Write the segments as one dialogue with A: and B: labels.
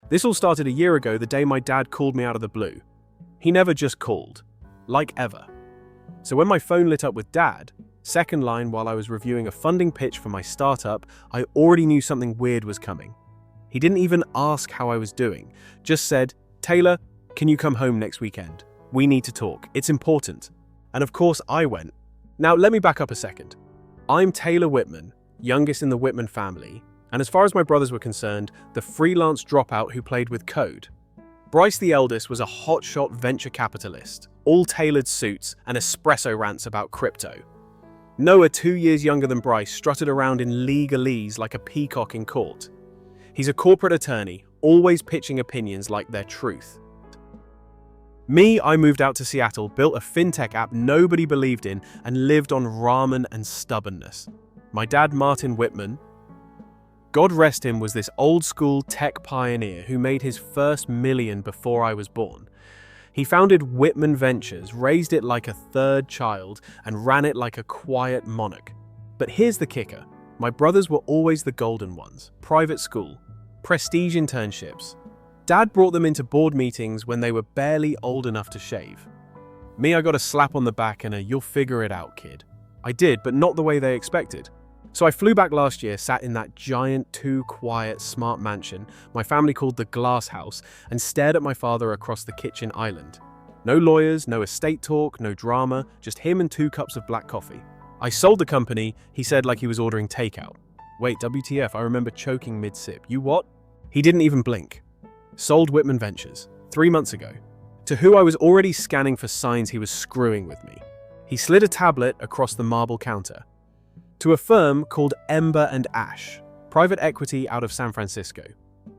A: This all started a year ago, the day my dad called me out of the blue. He never just called. Like ever. So when my phone lit up with Dad, second line while I was reviewing a funding pitch for my startup, I already knew something weird was coming. He didn't even ask how I was doing, just said, "Taylor, can you come home next weekend? We need to talk. It's important." And of course I went. Now let me back up a second. I'm Taylor Whitman, youngest in the Whitman family, and as far as my brothers were concerned, the freelance dropout who played with code. Bryce, the eldest, was a hotshot venture capitalist, all tailored suits and espresso rants about crypto. Noah, 2 years younger than Bryce, strutted around in legalese like a peacock in court. He's a corporate attorney, always pitching opinions like they're truth. Me, I moved out to Seattle, built a fintech app nobody believed in, and lived on ramen and stubbornness. My dad, Martin Whitman, God rest him, was this old-school tech pioneer who made his first million before I was born. He founded Whitman Ventures, raised it like a third child, and ran it like a quiet monarch. But here's the kicker. My brothers were always the golden ones. Private school, prestige internships. Dad brought them into board meetings when they were barely old enough to shave. Me, I got a slap on the back and a "you'll figure it out, kid." I did, but not the way they expected. So I flew back last year, sat in that giant, too quiet, smart mansion my family called the Glass House, and stared at my father across the kitchen island. No lawyers, no estate talk, no drama, just him and 2 cups of black coffee. I sold the company, he said like he was ordering takeout. Wait, WTF, I remember choking mid-sip. You what? He didn't even blink. Sold Whitman Ventures, 3 months ago, to who I was already scanning for signs he was screwing with me. He slid a tablet across the marble counter. To a firm called Ember and Ash, private equity out of San Francisco.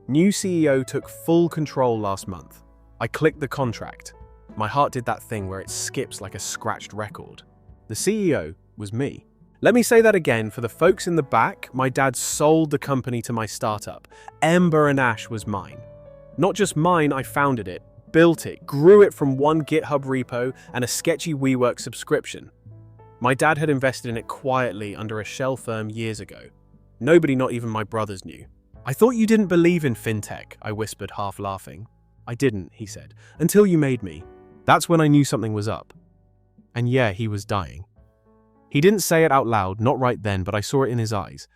A: New CEO took full control last month. I clicked the contract. My heart did that thing where it skips like a scratched record. The CEO was me. Let me say that again for the folks in the back. My dad sold the company to my startup. Ember and Ash was mine. Not just mine, I founded it, built it, grew it from one GitHub repo and a sketchy WeWork subscription. My dad had invested in it quietly under a shell firm years ago. Nobody, not even my brothers, knew. "I thought you didn't believe in fintech," I whispered, half laughing. "I didn't," he said, "until you made me." That's when I knew something was up. And yeah, he was dying. He didn't say it out loud, not right then, but I saw it in his eyes.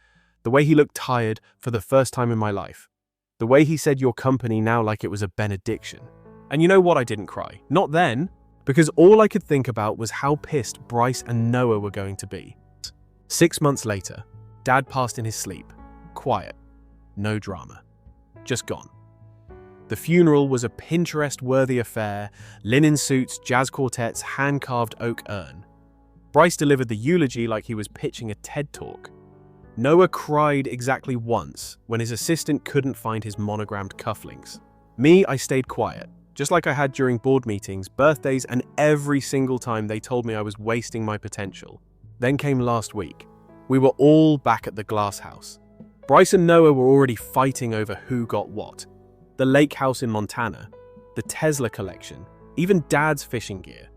A: The way he looked tired for the first time in my life. The way he said "your company" now like it was a benediction. And you know what? I didn't cry. Not then. Because all I could think about was how pissed Bryce and Noah were going to be. 6 months later, Dad passed in his sleep. Quiet. No drama. Just gone. The funeral was a Pinterest-worthy affair, linen suits, jazz quartets, hand-carved oak urn. Bryce delivered the eulogy like he was pitching a TED Talk. Noah cried exactly once when his assistant couldn't find his monogrammed cufflinks. Me, I stayed quiet. Just like I had during board meetings, birthdays, and every single time they told me I was wasting my potential. Then came last week. We were all back at the Glass House. Bryce and Noah were already fighting over who got what. The lake house in Montana, the Tesla collection, even Dad's fishing gear.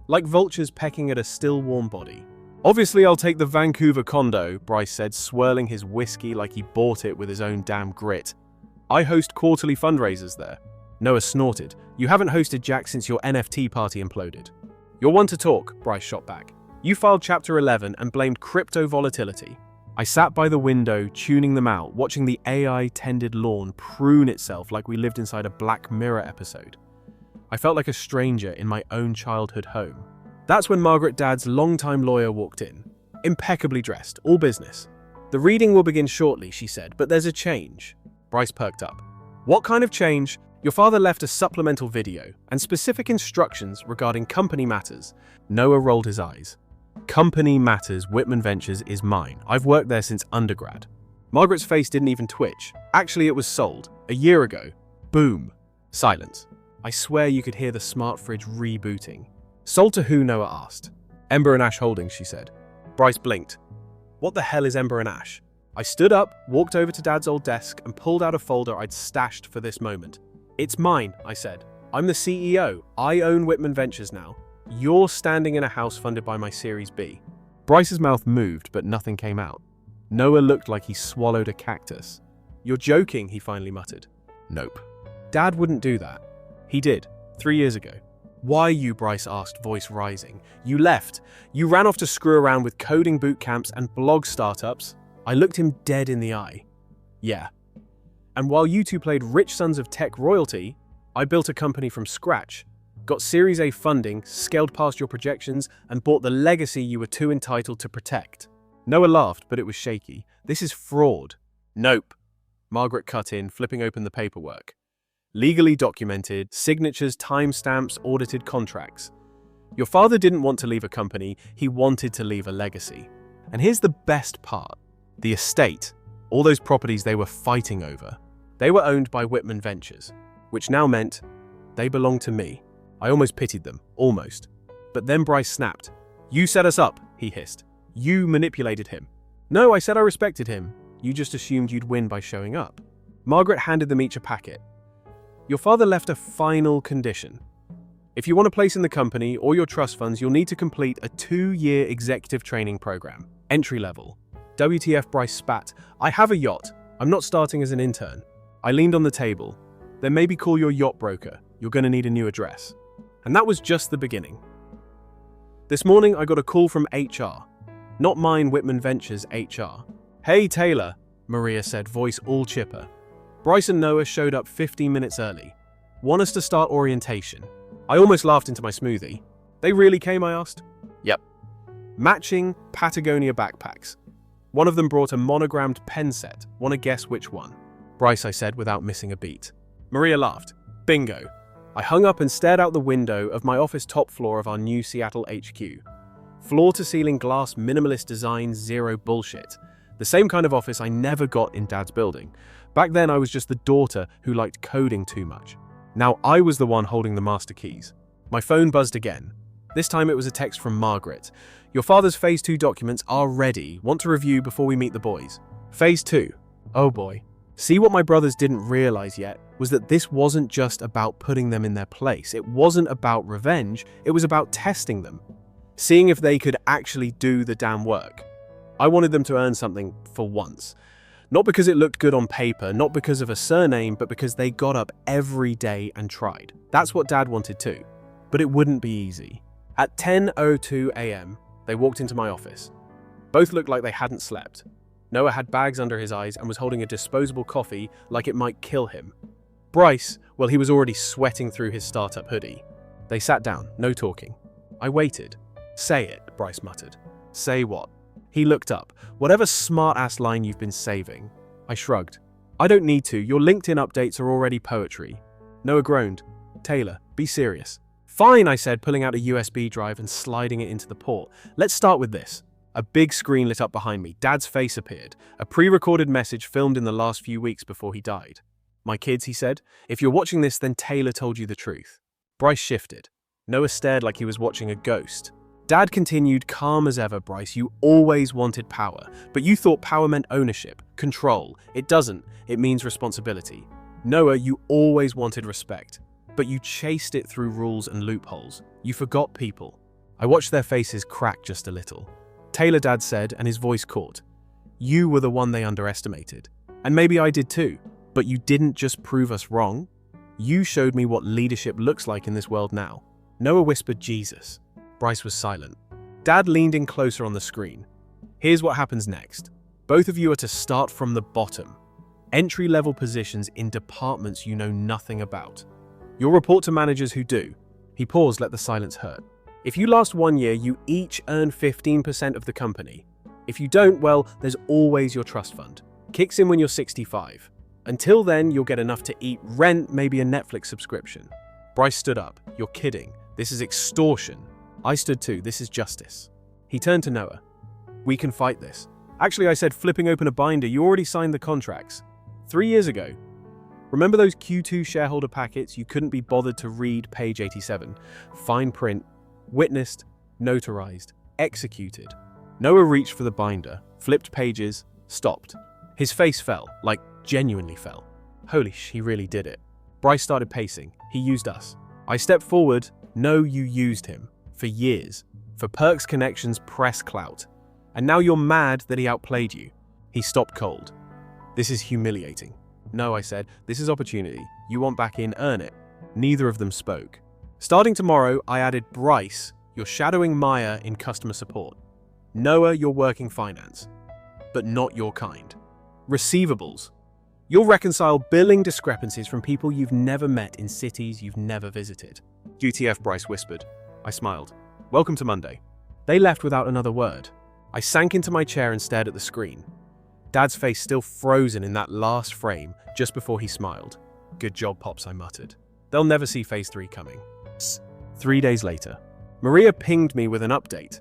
A: Like vultures pecking at a still warm body. "Obviously I'll take the Vancouver condo," Bryce said, swirling his whiskey like he bought it with his own damn grit. "I host quarterly fundraisers there." Noah snorted. "You haven't hosted Jack since your NFT party imploded." "You're one to talk," Bryce shot back. "You filed Chapter 11 and blamed crypto volatility." I sat by the window, tuning them out, watching the AI-tended lawn prune itself like we lived inside a Black Mirror episode. I felt like a stranger in my own childhood home. That's when Margaret, Dad's longtime lawyer, walked in. Impeccably dressed, all business. "The reading will begin shortly," she said, "but there's a change." Bryce perked up. "What kind of change?" "Your father left a supplemental video and specific instructions regarding company matters." Noah rolled his eyes. "Company matters, Whitman Ventures is mine. I've worked there since undergrad." Margaret's face didn't even twitch. "Actually, it was sold. A year ago." Boom. Silence. I swear you could hear the smart fridge rebooting. "Sold to who?" Noah asked. "Ember and Ash Holdings," she said. Bryce blinked. "What the hell is Ember and Ash?" I stood up, walked over to Dad's old desk, and pulled out a folder I'd stashed for this moment. "It's mine," I said. "I'm the CEO. I own Whitman Ventures now. You're standing in a house funded by my Series B." Bryce's mouth moved, but nothing came out. Noah looked like he swallowed a cactus. "You're joking," he finally muttered. "Nope." Dad wouldn't do that. He did, 3 years ago. Why you, Bryce asked, voice rising. You left. You ran off to screw around with coding boot camps and blog startups. I looked him dead in the eye. Yeah. And while you two played rich sons of tech royalty, I built a company from scratch, got Series A funding, scaled past your projections, and bought the legacy you were too entitled to protect. Noah laughed, but it was shaky. This is fraud. Nope. Margaret cut in, flipping open the paperwork. Legally documented, signatures, timestamps, audited contracts. Your father didn't want to leave a company, he wanted to leave a legacy. And here's the best part. The estate, all those properties they were fighting over, they were owned by Whitman Ventures, which now meant they belonged to me. I almost pitied them, almost. But then Bryce snapped. You set us up, he hissed. You manipulated him. No, I said I respected him. You just assumed you'd win by showing up. Margaret handed them each a packet. Your father left a final condition. If you want a place in the company or your trust funds, you'll need to complete a 2-year executive training program. Entry level. WTF, Bryce spat. I have a yacht. I'm not starting as an intern. I leaned on the table. Then maybe call your yacht broker. You're going to need a new address. And that was just the beginning. This morning, I got a call from HR. Not mine, Whitman Ventures HR. Hey, Taylor, Maria said, voice all chipper. Bryce and Noah showed up 15 minutes early. Want us to start orientation. I almost laughed into my smoothie. They really came, I asked. Yep. Matching Patagonia backpacks. One of them brought a monogrammed pen set. Want to guess which one? Bryce, I said, without missing a beat. Maria laughed. Bingo. I hung up and stared out the window of my office top floor of our new Seattle HQ. Floor-to-ceiling glass, minimalist design, zero bullshit. The same kind of office I never got in Dad's building. Back then, I was just the daughter who liked coding too much. Now I was the one holding the master keys. My phone buzzed again. This time it was a text from Margaret. Your father's Phase 2 documents are ready. Want to review before we meet the boys. Phase 2. Oh boy. See, what my brothers didn't realize yet was that this wasn't just about putting them in their place. It wasn't about revenge. It was about testing them. Seeing if they could actually do the damn work. I wanted them to earn something for once. Not because it looked good on paper, not because of a surname, but because they got up every day and tried. That's what Dad wanted too. But it wouldn't be easy. At 10:02 a.m., they walked into my office. Both looked like they hadn't slept. Noah had bags under his eyes and was holding a disposable coffee like it might kill him. Bryce, well, he was already sweating through his startup hoodie. They sat down, no talking. I waited. Say it, Bryce muttered. Say what? He looked up. Whatever smart-ass line you've been saving. I shrugged. I don't need to. Your LinkedIn updates are already poetry. Noah groaned. Taylor, be serious. Fine, I said, pulling out a USB drive and sliding it into the port. Let's start with this. A big screen lit up behind me. Dad's face appeared. A pre-recorded message filmed in the last few weeks before he died. My kids, he said, if you're watching this, then Taylor told you the truth. Bryce shifted. Noah stared like he was watching a ghost. Dad continued, calm as ever, Bryce, you always wanted power, but you thought power meant ownership, control. It doesn't. It means responsibility. Noah, you always wanted respect, but you chased it through rules and loopholes. You forgot people. I watched their faces crack just a little. Taylor, Dad said, and his voice caught. You were the one they underestimated. And maybe I did too, but you didn't just prove us wrong. You showed me what leadership looks like in this world now. Noah whispered Jesus. Bryce was silent. Dad leaned in closer on the screen. Here's what happens next. Both of you are to start from the bottom. Entry-level positions in departments you know nothing about. You'll report to managers who do. He paused, let the silence hurt. If you last 1 year, you each earn 15% of the company. If you don't, well, there's always your trust fund. Kicks in when you're 65. Until then, you'll get enough to eat, rent, maybe a Netflix subscription. Bryce stood up. You're kidding. This is extortion. I stood too. This is justice. He turned to Noah. We can fight this. Actually, I said, flipping open a binder, you already signed the contracts. 3 years ago. Remember those Q2 shareholder packets you couldn't be bothered to read? Page 87. Fine print. Witnessed, notarized, executed. Noah reached for the binder, flipped pages, stopped. His face fell, like genuinely fell. Holy sh, he really did it. Bryce started pacing. He used us. I stepped forward. No, you used him. For years. For perks, connections, press clout. And now you're mad that he outplayed you. He stopped cold. This is humiliating. No, I said, this is opportunity. You want back in, earn it. Neither of them spoke. Starting tomorrow, I added Bryce, you're shadowing Maya in customer support. Noah, you're working finance. But not your kind. Receivables. You'll reconcile billing discrepancies from people you've never met in cities you've never visited. GTF, Bryce whispered. I smiled. Welcome to Monday. They left without another word. I sank into my chair and stared at the screen. Dad's face still frozen in that last frame just before he smiled. Good job, Pops, I muttered. They'll never see Phase 3 coming. 3 days later, Maria pinged me with an update.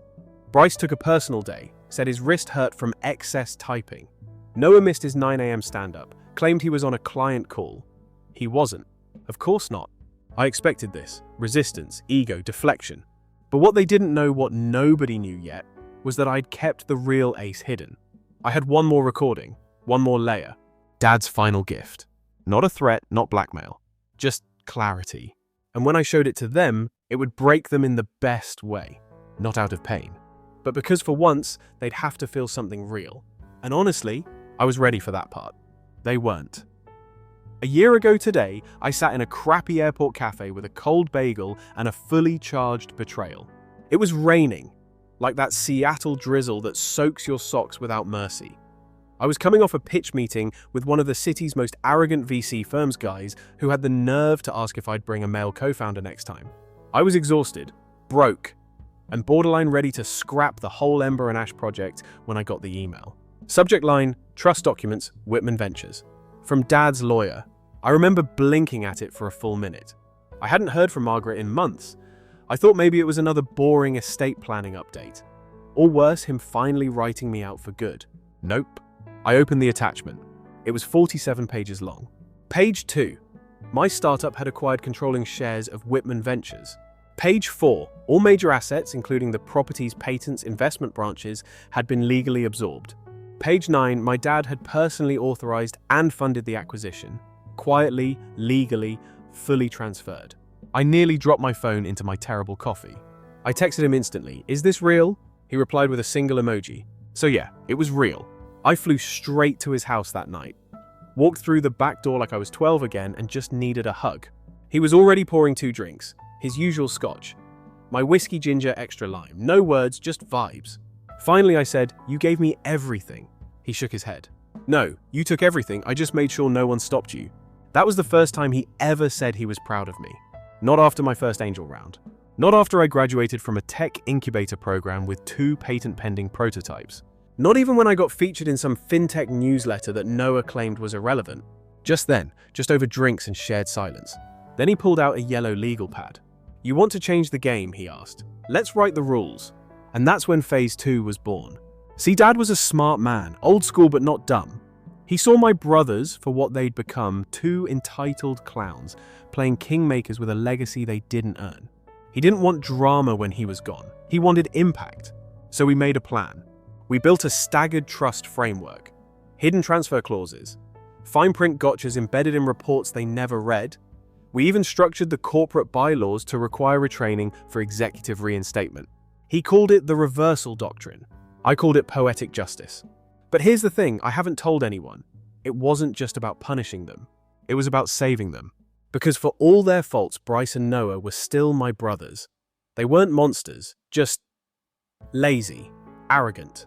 A: Bryce took a personal day, said his wrist hurt from excess typing. Noah missed his 9 a.m. stand-up, claimed he was on a client call. He wasn't. Of course not. I expected this. Resistance, ego, deflection. But what they didn't know, what nobody knew yet, was that I'd kept the real Ace hidden. I had one more recording, one more layer. Dad's final gift. Not a threat, not blackmail. Just clarity. And when I showed it to them, it would break them in the best way. Not out of pain. But because for once, they'd have to feel something real. And honestly, I was ready for that part. They weren't. A year ago today, I sat in a crappy airport cafe with a cold bagel and a fully charged betrayal. It was raining, like that Seattle drizzle that soaks your socks without mercy. I was coming off a pitch meeting with one of the city's most arrogant VC firms guys who had the nerve to ask if I'd bring a male co-founder next time. I was exhausted, broke, and borderline ready to scrap the whole Ember and Ash project when I got the email. Subject line, trust documents, Whitman Ventures. From Dad's lawyer. I remember blinking at it for a full minute. I hadn't heard from Margaret in months. I thought maybe it was another boring estate planning update. Or worse, him finally writing me out for good. Nope. I opened the attachment. It was 47 pages long. Page 2. My startup had acquired controlling shares of Whitman Ventures. Page 4. All major assets, including the property's patents investment branches, had been legally absorbed. Page 9. My dad had personally authorized and funded the acquisition. Quietly, legally, fully transferred. I nearly dropped my phone into my terrible coffee. I texted him instantly. Is this real? He replied with a single emoji. So yeah, it was real. I flew straight to his house that night. Walked through the back door like I was 12 again and just needed a hug. He was already pouring 2 drinks. His usual scotch. My whiskey ginger extra lime. No words, just vibes. Finally I said, you gave me everything. He shook his head. No, you took everything, I just made sure no one stopped you. That was the first time he ever said he was proud of me. Not after my first angel round. Not after I graduated from a tech incubator program with 2 patent-pending prototypes. Not even when I got featured in some fintech newsletter that Noah claimed was irrelevant. Just then, just over drinks and shared silence. Then he pulled out a yellow legal pad. You want to change the game, he asked. Let's write the rules. And that's when Phase 2 was born. See, Dad was a smart man, old school but not dumb. He saw my brothers for what they'd become, 2 entitled clowns, playing kingmakers with a legacy they didn't earn. He didn't want drama when he was gone. He wanted impact. So we made a plan. We built a staggered trust framework. Hidden transfer clauses. Fine print gotchas embedded in reports they never read. We even structured the corporate bylaws to require retraining for executive reinstatement. He called it the reversal doctrine. I called it poetic justice. But here's the thing, I haven't told anyone. It wasn't just about punishing them. It was about saving them. Because for all their faults, Bryce and Noah were still my brothers. They weren't monsters, just lazy, arrogant.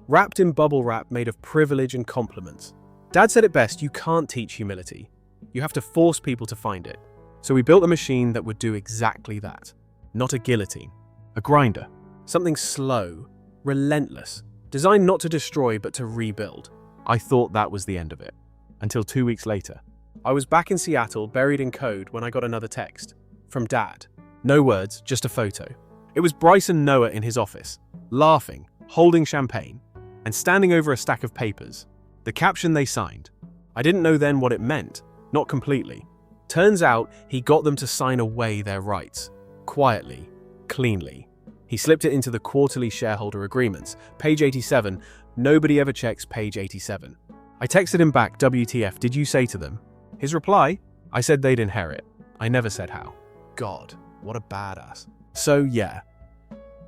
A: Wrapped in bubble wrap made of privilege and compliments. Dad said it best, you can't teach humility. You have to force people to find it. So we built a machine that would do exactly that. Not a guillotine. A grinder. Something slow, relentless. Designed not to destroy, but to rebuild. I thought that was the end of it. Until 2 weeks later. I was back in Seattle, buried in code, when I got another text. From Dad. No words, just a photo. It was Bryce and Noah in his office. Laughing, holding champagne, and standing over a stack of papers. The caption they signed. I didn't know then what it meant. Not completely. Turns out, he got them to sign away their rights. Quietly. Cleanly. He slipped it into the quarterly shareholder agreements. Page 87. Nobody ever checks page 87. I texted him back, WTF, did you say to them? His reply? I said they'd inherit. I never said how. God, what a badass. So yeah,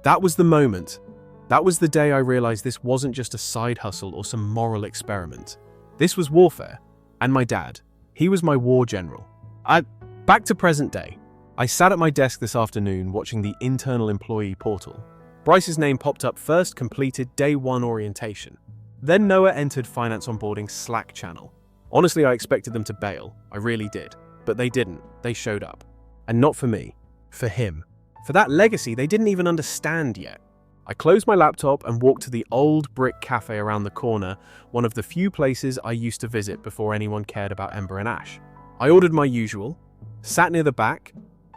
A: that was the moment. That was the day I realized this wasn't just a side hustle or some moral experiment. This was warfare. And my dad. He was my war general. Back to present day. I sat at my desk this afternoon watching the internal employee portal. Bryce's name popped up first, completed day 1 orientation. Then Noah entered finance onboarding Slack channel. Honestly, I expected them to bail. I really did. But they didn't. They showed up. And not for me. For him. For that legacy they didn't even understand yet. I closed my laptop and walked to the old brick cafe around the corner, one of the few places I used to visit before anyone cared about Ember and Ash. I ordered my usual, sat near the back,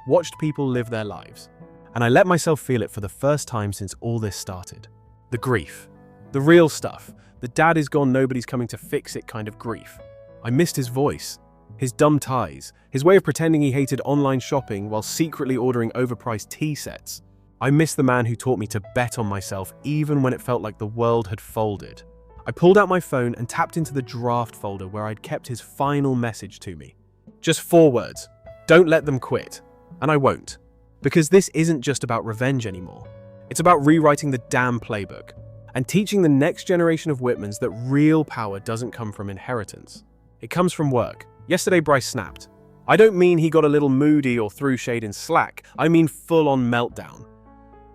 A: watched people live their lives. And I let myself feel it for the first time since all this started. The grief. The real stuff. The dad is gone, nobody's coming to fix it kind of grief. I missed his voice. His dumb ties. His way of pretending he hated online shopping while secretly ordering overpriced tea sets. I miss the man who taught me to bet on myself even when it felt like the world had folded. I pulled out my phone and tapped into the draft folder where I'd kept his final message to me. Just 4 words. Don't let them quit. And I won't. Because this isn't just about revenge anymore. It's about rewriting the damn playbook and teaching the next generation of Whitmans that real power doesn't come from inheritance. It comes from work. Yesterday Bryce snapped. I don't mean he got a little moody or threw shade in Slack. I mean full-on meltdown.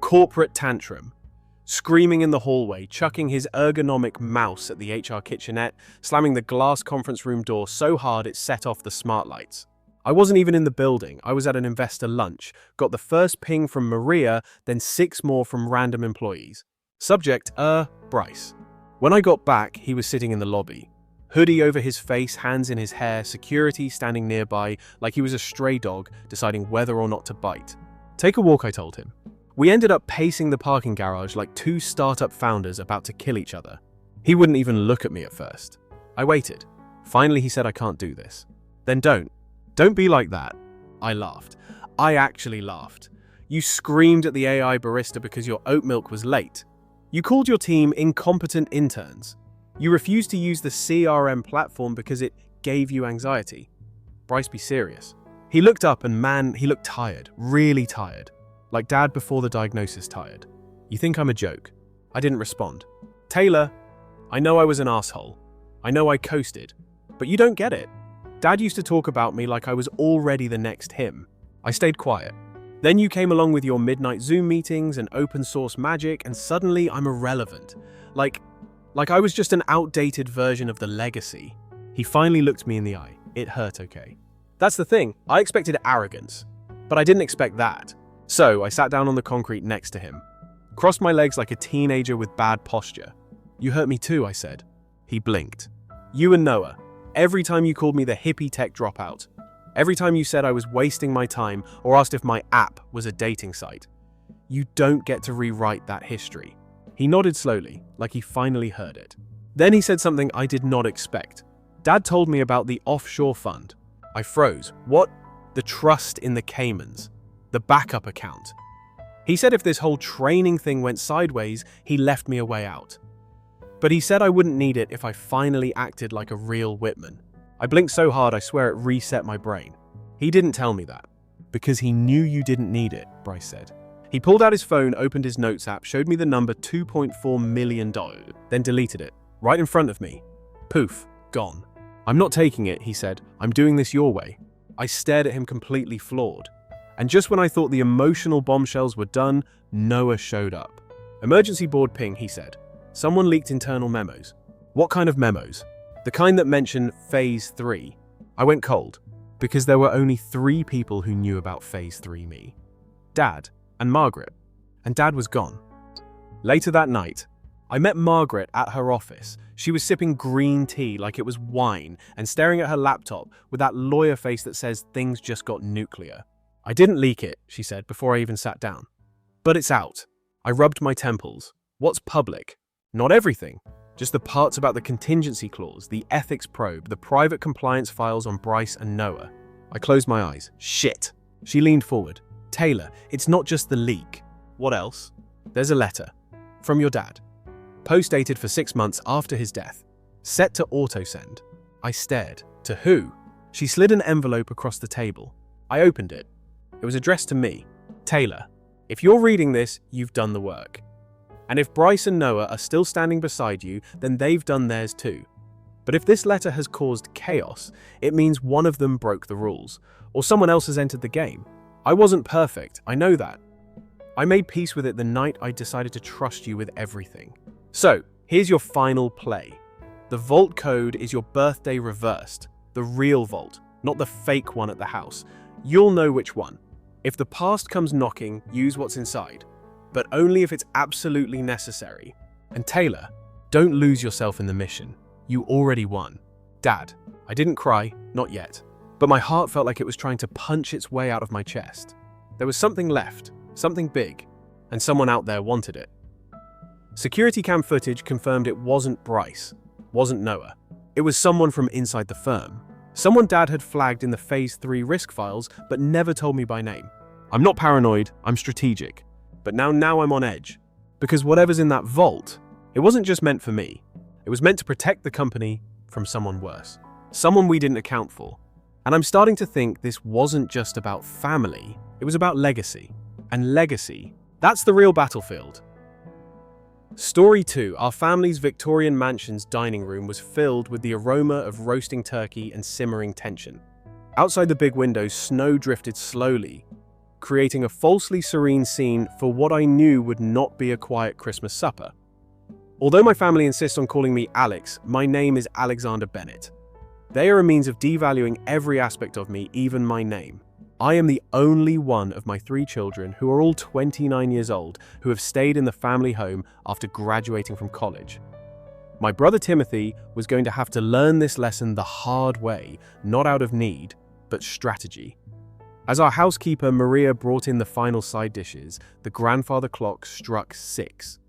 A: Corporate tantrum. Screaming in the hallway, chucking his ergonomic mouse at the HR kitchenette, slamming the glass conference room door so hard it set off the smart lights. I wasn't even in the building. I was at an investor lunch, got the first ping from Maria, then 6 more from random employees. Subject, Bryce. When I got back, he was sitting in the lobby. Hoodie over his face, hands in his hair, security standing nearby like he was a stray dog deciding whether or not to bite. Take a walk, I told him. We ended up pacing the parking garage like 2 startup founders about to kill each other. He wouldn't even look at me at first. I waited. Finally, he said, I can't do this. Then don't. Don't be like that. I laughed. I actually laughed. You screamed at the AI barista because your oat milk was late. You called your team incompetent interns. You refused to use the CRM platform because it gave you anxiety. Bryce, be serious. He looked up and man, he looked tired, really tired. Like dad before the diagnosis tired. You think I'm a joke? I didn't respond. Taylor, I know I was an asshole. I know I coasted. But you don't get it. Dad used to talk about me like I was already the next him. I stayed quiet. Then you came along with your midnight Zoom meetings and open source magic, and suddenly I'm irrelevant. Like I was just an outdated version of the legacy. He finally looked me in the eye. It hurt, okay? That's the thing. I expected arrogance, but I didn't expect that. So I sat down on the concrete next to him, crossed my legs like a teenager with bad posture. You hurt me too, I said. He blinked. You and Noah. Every time you called me the hippie tech dropout. Every time you said I was wasting my time or asked if my app was a dating site. You don't get to rewrite that history. He nodded slowly, like he finally heard it. Then he said something I did not expect. Dad told me about the offshore fund. I froze. What? The trust in the Caymans. The backup account. He said if this whole training thing went sideways, he left me a way out. But he said I wouldn't need it if I finally acted like a real Whitman. I blinked so hard I swear it reset my brain. He didn't tell me that. Because he knew you didn't need it, Bryce said. He pulled out his phone, opened his notes app, showed me the number $2.4 million, then deleted it. Right in front of me. Poof, gone. I'm not taking it, he said. I'm doing this your way. I stared at him completely floored. And just when I thought the emotional bombshells were done, Noah showed up. Emergency board ping, he said. Someone leaked internal memos. What kind of memos? The kind that mentioned Phase 3. I went cold, because there were only 3 people who knew about Phase 3 me. Dad and Margaret. And Dad was gone. Later that night, I met Margaret at her office. She was sipping green tea like it was wine and staring at her laptop with that lawyer face that says things just got nuclear. I didn't leak it, she said before I even sat down. But it's out. I rubbed my temples. What's public? Not everything. Just the parts about the contingency clause, the ethics probe, the private compliance files on Bryce and Noah. I closed my eyes. Shit. She leaned forward. Taylor, it's not just the leak. What else? There's a letter. From your dad. Post-dated for 6 months after his death. Set to auto-send. I stared. To who? She slid an envelope across the table. I opened it. It was addressed to me. Taylor, if you're reading this, you've done the work. And if Bryce and Noah are still standing beside you, then they've done theirs too. But if this letter has caused chaos, it means one of them broke the rules, or someone else has entered the game. I wasn't perfect, I know that. I made peace with it the night I decided to trust you with everything. So, here's your final play. The vault code is your birthday reversed, the real vault, not the fake one at the house. You'll know which one. If the past comes knocking, use what's inside, but only if it's absolutely necessary. And Taylor, don't lose yourself in the mission. You already won. Dad, I didn't cry, not yet, but my heart felt like it was trying to punch its way out of my chest. There was something left, something big, and someone out there wanted it. Security cam footage confirmed it wasn't Bryce, wasn't Noah. It was someone from inside the firm. Someone Dad had flagged in the Phase 3 risk files, but never told me by name. I'm not paranoid, I'm strategic. But now I'm on edge. Because whatever's in that vault, it wasn't just meant for me. It was meant to protect the company from someone worse. Someone we didn't account for. And I'm starting to think this wasn't just about family, it was about legacy. And legacy, that's the real battlefield. Story 2. Our family's Victorian mansion's dining room was filled with the aroma of roasting turkey and simmering tension. Outside the big windows, snow drifted slowly, creating a falsely serene scene for what I knew would not be a quiet Christmas supper. Although my family insists on calling me Alex, my name is Alexander Bennett. They are a means of devaluing every aspect of me, even my name. I am the only one of my 3 children, who are all 29 years old, who have stayed in the family home after graduating from college. My brother Timothy was going to have to learn this lesson the hard way, not out of need, but strategy. As our housekeeper Maria brought in the final side dishes, the grandfather clock struck 6.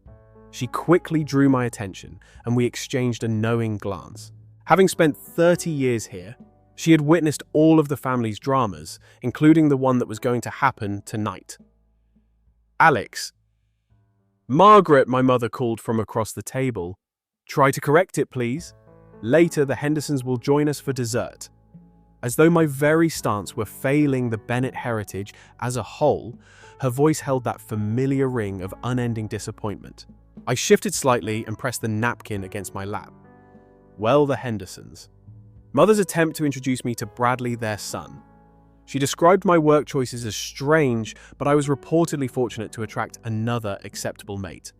A: She quickly drew my attention, and we exchanged a knowing glance. Having spent 30 years here, she had witnessed all of the family's dramas, including the one that was going to happen tonight. Alex. Margaret, my mother called from across the table. Try to correct it, please. Later, the Hendersons will join us for dessert. As though my very stance were failing the Bennett heritage as a whole, her voice held that familiar ring of unending disappointment. I shifted slightly and pressed the napkin against my lap. Well, the Hendersons. Mother's attempt to introduce me to Bradley, their son. She described my work choices as strange, but I was reportedly fortunate to attract another acceptable mate.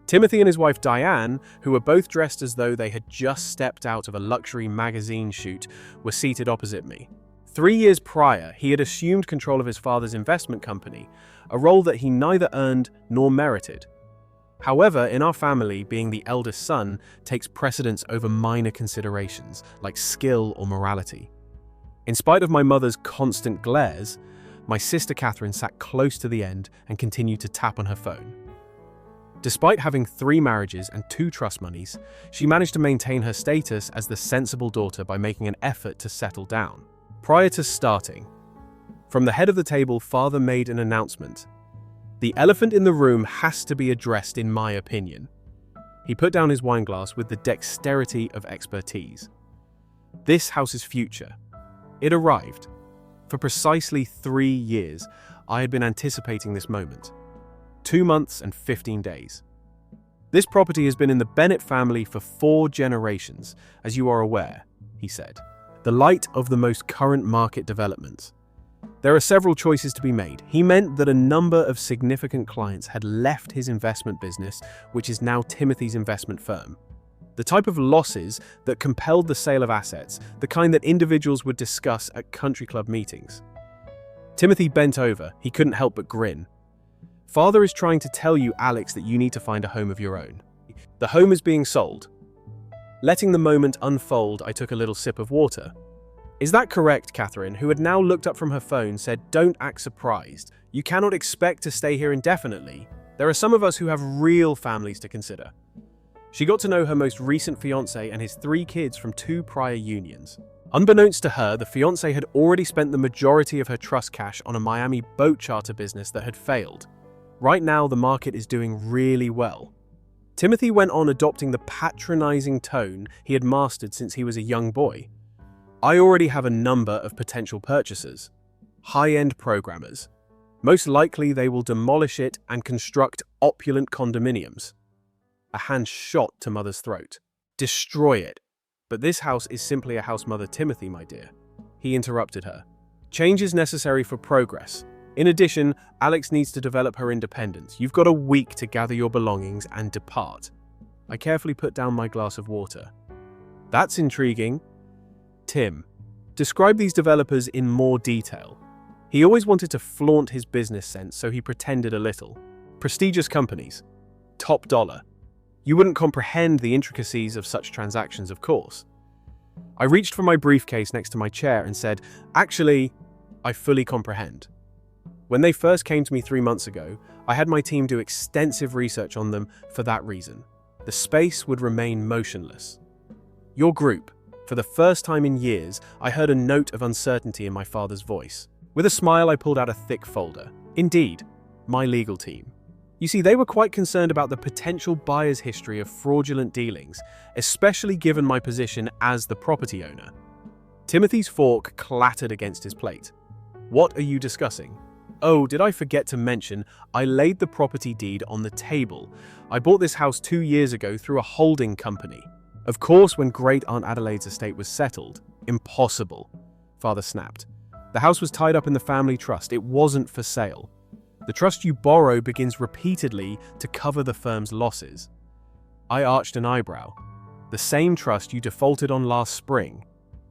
A: Timothy and his wife Diane, who were both dressed as though they had just stepped out of a luxury magazine shoot, were seated opposite me. 3 years prior, he had assumed control of his father's investment company, a role that he neither earned nor merited. However, in our family, being the eldest son takes precedence over minor considerations, like skill or morality. In spite of my mother's constant glares, my sister Catherine sat close to the end and continued to tap on her phone. Despite having 3 marriages and 2 trust monies, she managed to maintain her status as the sensible daughter by making an effort to settle down. Prior to starting, from the head of the table, Father made an announcement. The elephant in the room has to be addressed, in my opinion. He put down his wineglass with the dexterity of expertise. This house's future. It arrived. For precisely 3 years, I had been anticipating this moment. 2 months and 15 days. This property has been in the Bennett family for 4 generations, as you are aware, he said. The light of the most current market developments. There are several choices to be made. He meant that a number of significant clients had left his investment business, which is now Timothy's investment firm. The type of losses that compelled the sale of assets, the kind that individuals would discuss at country club meetings. Timothy bent over. He couldn't help but grin. Father is trying to tell you, Alex, that you need to find a home of your own. The home is being sold. Letting the moment unfold, I took a little sip of water. Is that correct? Catherine, who had now looked up from her phone, said, Don't act surprised. You cannot expect to stay here indefinitely. There are some of us who have real families to consider. She got to know her most recent fiancé and his 3 kids from 2 prior unions. Unbeknownst to her, the fiancé had already spent the majority of her trust cash on a Miami boat charter business that had failed. Right now, the market is doing really well. Timothy went on adopting the patronizing tone he had mastered since he was a young boy. I already have a number of potential purchasers, high-end programmers. Most likely they will demolish it and construct opulent condominiums. A hand shot to Mother's throat. Destroy it. But this house is simply a house, Mother Timothy, my dear. He interrupted her. Change is necessary for progress. In addition, Alex needs to develop her independence. You've got a week to gather your belongings and depart. I carefully put down my glass of water. That's intriguing. Tim, describe these developers in more detail. He always wanted to flaunt his business sense, so he pretended a little. Prestigious companies. Top dollar. You wouldn't comprehend the intricacies of such transactions, of course. I reached for my briefcase next to my chair and said, actually, I fully comprehend. When they first came to me 3 months ago, I had my team do extensive research on them for that reason. The space would remain motionless. Your group. For the first time in years, I heard a note of uncertainty in my father's voice. With a smile, I pulled out a thick folder. Indeed, my legal team. You see, they were quite concerned about the potential buyer's history of fraudulent dealings, especially given my position as the property owner. Timothy's fork clattered against his plate. What are you discussing? Oh, did I forget to mention, I laid the property deed on the table. I bought this house 2 years ago through a holding company. Of course, when Great Aunt Adelaide's estate was settled. Impossible, Father snapped. The house was tied up in the family trust. It wasn't for sale. The trust you borrow begins repeatedly to cover the firm's losses. I arched an eyebrow. The same trust you defaulted on last spring.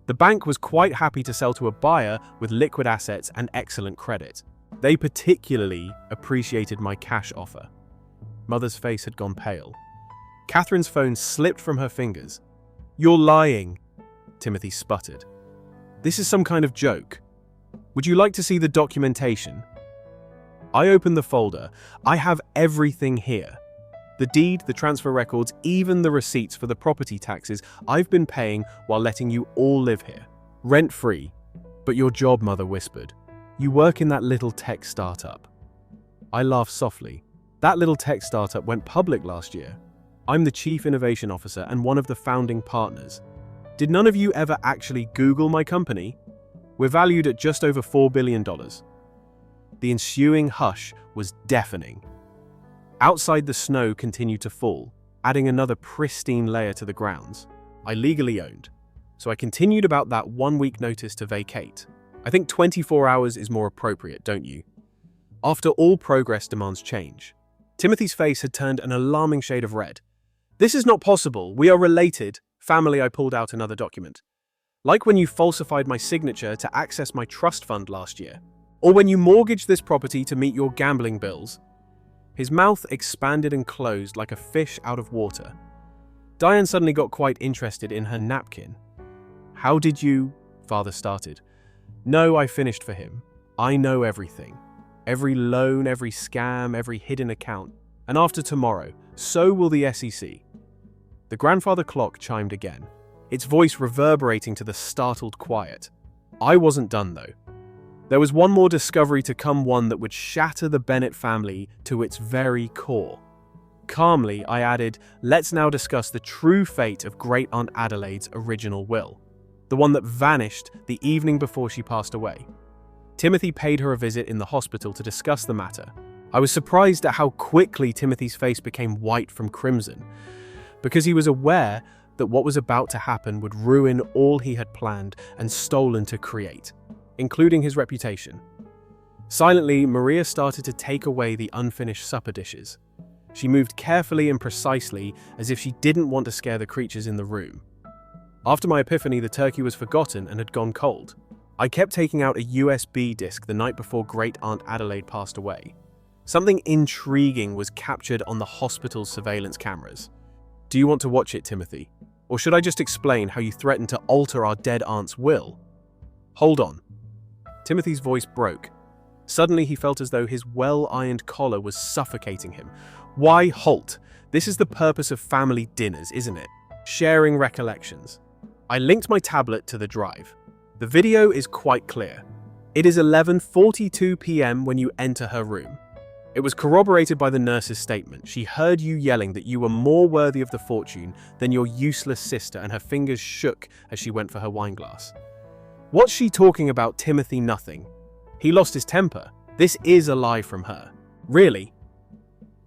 A: The bank was quite happy to sell to a buyer with liquid assets and excellent credit. They particularly appreciated my cash offer. Mother's face had gone pale. Catherine's phone slipped from her fingers. You're lying, Timothy sputtered. This is some kind of joke. Would you like to see the documentation? I opened the folder. I have everything here. The deed, the transfer records, even the receipts for the property taxes I've been paying while letting you all live here. Rent-free. But your job, Mother whispered. You work in that little tech startup. I laughed softly. That little tech startup went public last year. I'm the Chief Innovation Officer and one of the founding partners. Did none of you ever actually Google my company? We're valued at just over $4 billion. The ensuing hush was deafening. Outside, the snow continued to fall, adding another pristine layer to the grounds. I legally owned, so I continued about that 1-week notice to vacate. I think 24 hours is more appropriate, don't you? After all, progress demands change. Timothy's face had turned an alarming shade of red. This is not possible. We are related. Family, I pulled out another document. Like when you falsified my signature to access my trust fund last year. Or when you mortgaged this property to meet your gambling bills. His mouth expanded and closed like a fish out of water. Diane suddenly got quite interested in her napkin. How did you... Father started. No, I finished for him. I know everything. Every loan, every scam, every hidden account. And after tomorrow, so will the SEC. The grandfather clock chimed again, its voice reverberating to the startled quiet. I wasn't done, though. There was one more discovery to come, one that would shatter the Bennett family to its very core. Calmly, I added, let's now discuss the true fate of Great Aunt Adelaide's original will. The one that vanished the evening before she passed away. Timothy paid her a visit in the hospital to discuss the matter. I was surprised at how quickly Timothy's face became white from crimson, because he was aware that what was about to happen would ruin all he had planned and stolen to create, including his reputation. Silently, Maria started to take away the unfinished supper dishes. She moved carefully and precisely, as if she didn't want to scare the creatures in the room. After my epiphany, the turkey was forgotten and had gone cold. I kept taking out a USB disk the night before Great Aunt Adelaide passed away. Something intriguing was captured on the hospital's surveillance cameras. Do you want to watch it, Timothy? Or should I just explain how you threatened to alter our dead aunt's will? Hold on. Timothy's voice broke. Suddenly he felt as though his well-ironed collar was suffocating him. Why halt? This is the purpose of family dinners, isn't it? Sharing recollections. I linked my tablet to the drive. The video is quite clear. It is 11:42 p.m. when you enter her room. It was corroborated by the nurse's statement. She heard you yelling that you were more worthy of the fortune than your useless sister, and her fingers shook as she went for her wineglass. What's she talking about, Timothy? Nothing. He lost his temper. This is a lie from her. Really?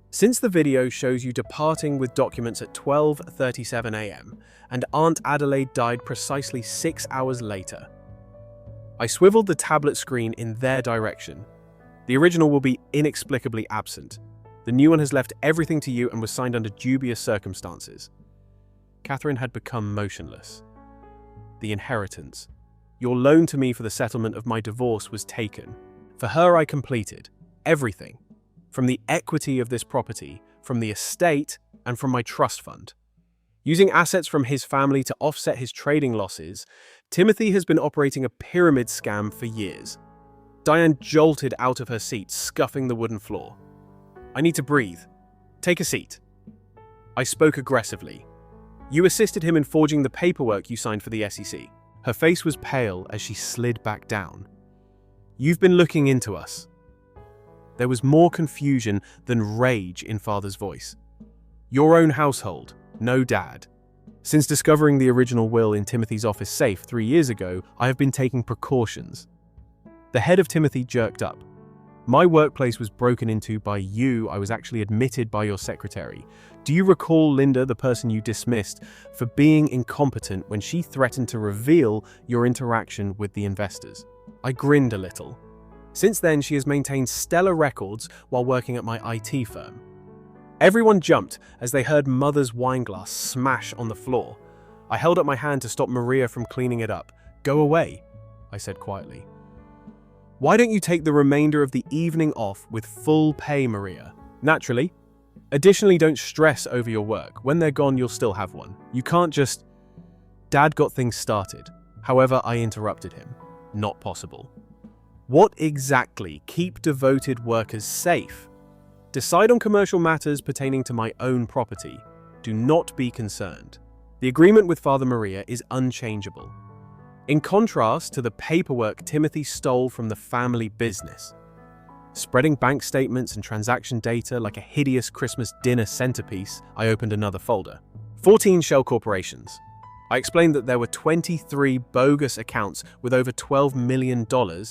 A: Since the video shows you departing with documents at 12:37 a.m. and Aunt Adelaide died precisely 6 hours later. I swiveled the tablet screen in their direction. The original will be inexplicably absent. The new one has left everything to you and was signed under dubious circumstances. Catherine had become motionless. The inheritance. Your loan to me for the settlement of my divorce was taken. For her I completed everything. From the equity of this property, from the estate, and from my trust fund. Using assets from his family to offset his trading losses, Timothy has been operating a pyramid scam for years. Diane jolted out of her seat, scuffing the wooden floor. I need to breathe. Take a seat. I spoke aggressively. You assisted him in forging the paperwork you signed for the SEC. Her face was pale as she slid back down. You've been looking into us. There was more confusion than rage in Father's voice. Your own household, no dad. Since discovering the original will in Timothy's office safe 3 years ago, I have been taking precautions. The head of Timothy jerked up. My workplace was broken into by you. I was actually admitted by your secretary. Do you recall Linda, the person you dismissed, for being incompetent when she threatened to reveal your interaction with the investors? I grinned a little. Since then, she has maintained stellar records while working at my IT firm. Everyone jumped as they heard Mother's wine glass smash on the floor. I held up my hand to stop Maria from cleaning it up. Go away, I said quietly. Why don't you take the remainder of the evening off with full pay, Maria? Naturally. Additionally, don't stress over your work. When they're gone, you'll still have one. You can't just... Dad got things started. However, I interrupted him. Not possible. What exactly keep devoted workers safe? Decide on commercial matters pertaining to my own property. Do not be concerned. The agreement with Father Maria is unchangeable. In contrast to the paperwork Timothy stole from the family business. Spreading bank statements and transaction data like a hideous Christmas dinner centerpiece, I opened another folder. 14 shell corporations. I explained that there were 23 bogus accounts with over $12 million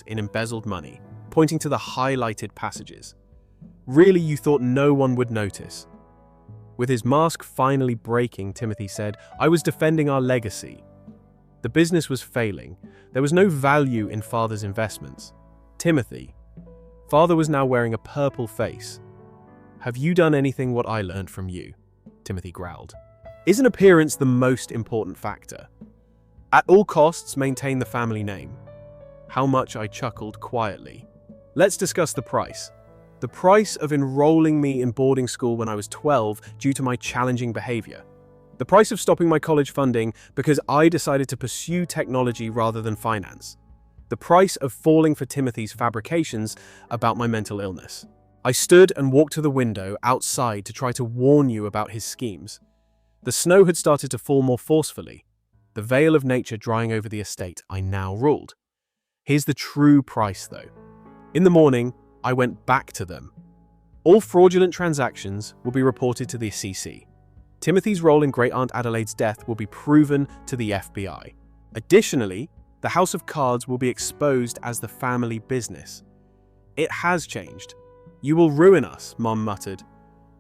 A: in embezzled money, pointing to the highlighted passages. Really, you thought no one would notice? With his mask finally breaking, Timothy said, I was defending our legacy. The business was failing. There was no value in Father's investments. Timothy. Father was now wearing a purple face. Have you done anything what I learned from you? Timothy growled. Isn't appearance the most important factor? At all costs, maintain the family name. How much I chuckled quietly. Let's discuss the price. The price of enrolling me in boarding school when I was 12 due to my challenging behavior. The price of stopping my college funding because I decided to pursue technology rather than finance. The price of falling for Timothy's fabrications about my mental illness. I stood and walked to the window outside to try to warn you about his schemes. The snow had started to fall more forcefully. The veil of nature drying over the estate I now ruled. Here's the true price though. In the morning, I went back to them. All fraudulent transactions will be reported to the SEC. Timothy's role in Great Aunt Adelaide's death will be proven to the FBI. Additionally, the House of Cards will be exposed as the family business. It has changed. You will ruin us, Mum muttered.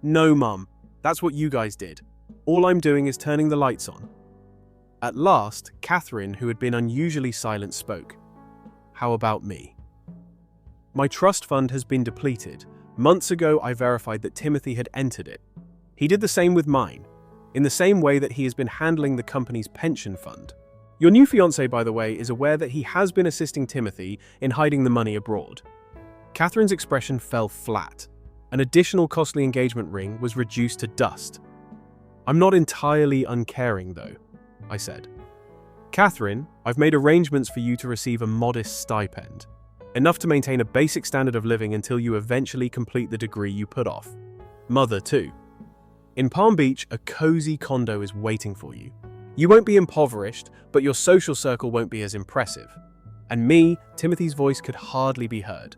A: No, Mum. That's what you guys did. All I'm doing is turning the lights on. At last, Catherine, who had been unusually silent, spoke. How about me? My trust fund has been depleted. Months ago, I verified that Timothy had entered it. He did the same with mine, in the same way that he has been handling the company's pension fund. Your new fiancé, by the way, is aware that he has been assisting Timothy in hiding the money abroad. Catherine's expression fell flat. An additional costly engagement ring was reduced to dust. I'm not entirely uncaring, though, I said. Catherine, I've made arrangements for you to receive a modest stipend, enough to maintain a basic standard of living until you eventually complete the degree you put off. Mother, too. In Palm Beach, a cozy condo is waiting for you. You won't be impoverished, but your social circle won't be as impressive. And me, Timothy's voice could hardly be heard.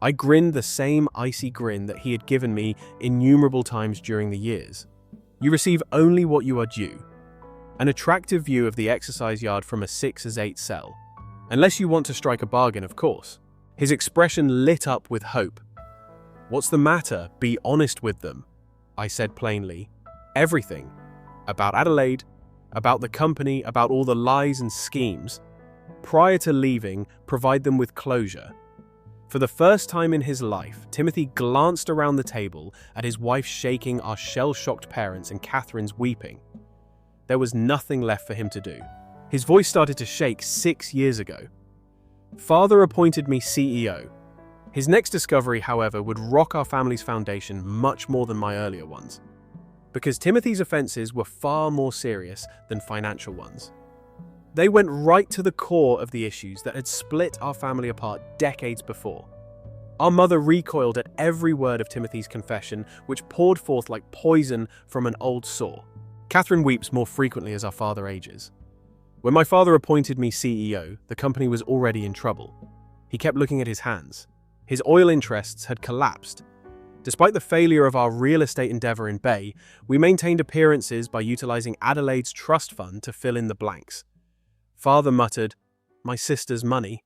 A: I grinned the same icy grin that he had given me innumerable times during the years. You receive only what you are due. An attractive view of the exercise yard from a 6-8 cell. Unless you want to strike a bargain, of course. His expression lit up with hope. What's the matter? Be honest with them. I said plainly. Everything. About Adelaide, about the company, about all the lies and schemes. Prior to leaving, provide them with closure. For the first time in his life, Timothy glanced around the table at his wife shaking, our shell-shocked parents, and Catherine's weeping. There was nothing left for him to do. His voice started to shake 6 years ago. Father appointed me CEO. His next discovery, however, would rock our family's foundation much more than my earlier ones. Because Timothy's offenses were far more serious than financial ones. They went right to the core of the issues that had split our family apart decades before. Our mother recoiled at every word of Timothy's confession, which poured forth like poison from an old sore. Catherine weeps more frequently as our father ages. When my father appointed me CEO, the company was already in trouble. He kept looking at his hands. His oil interests had collapsed. Despite the failure of our real estate endeavor in Bay, we maintained appearances by utilizing Adelaide's trust fund to fill in the blanks. Father muttered, "My sister's money.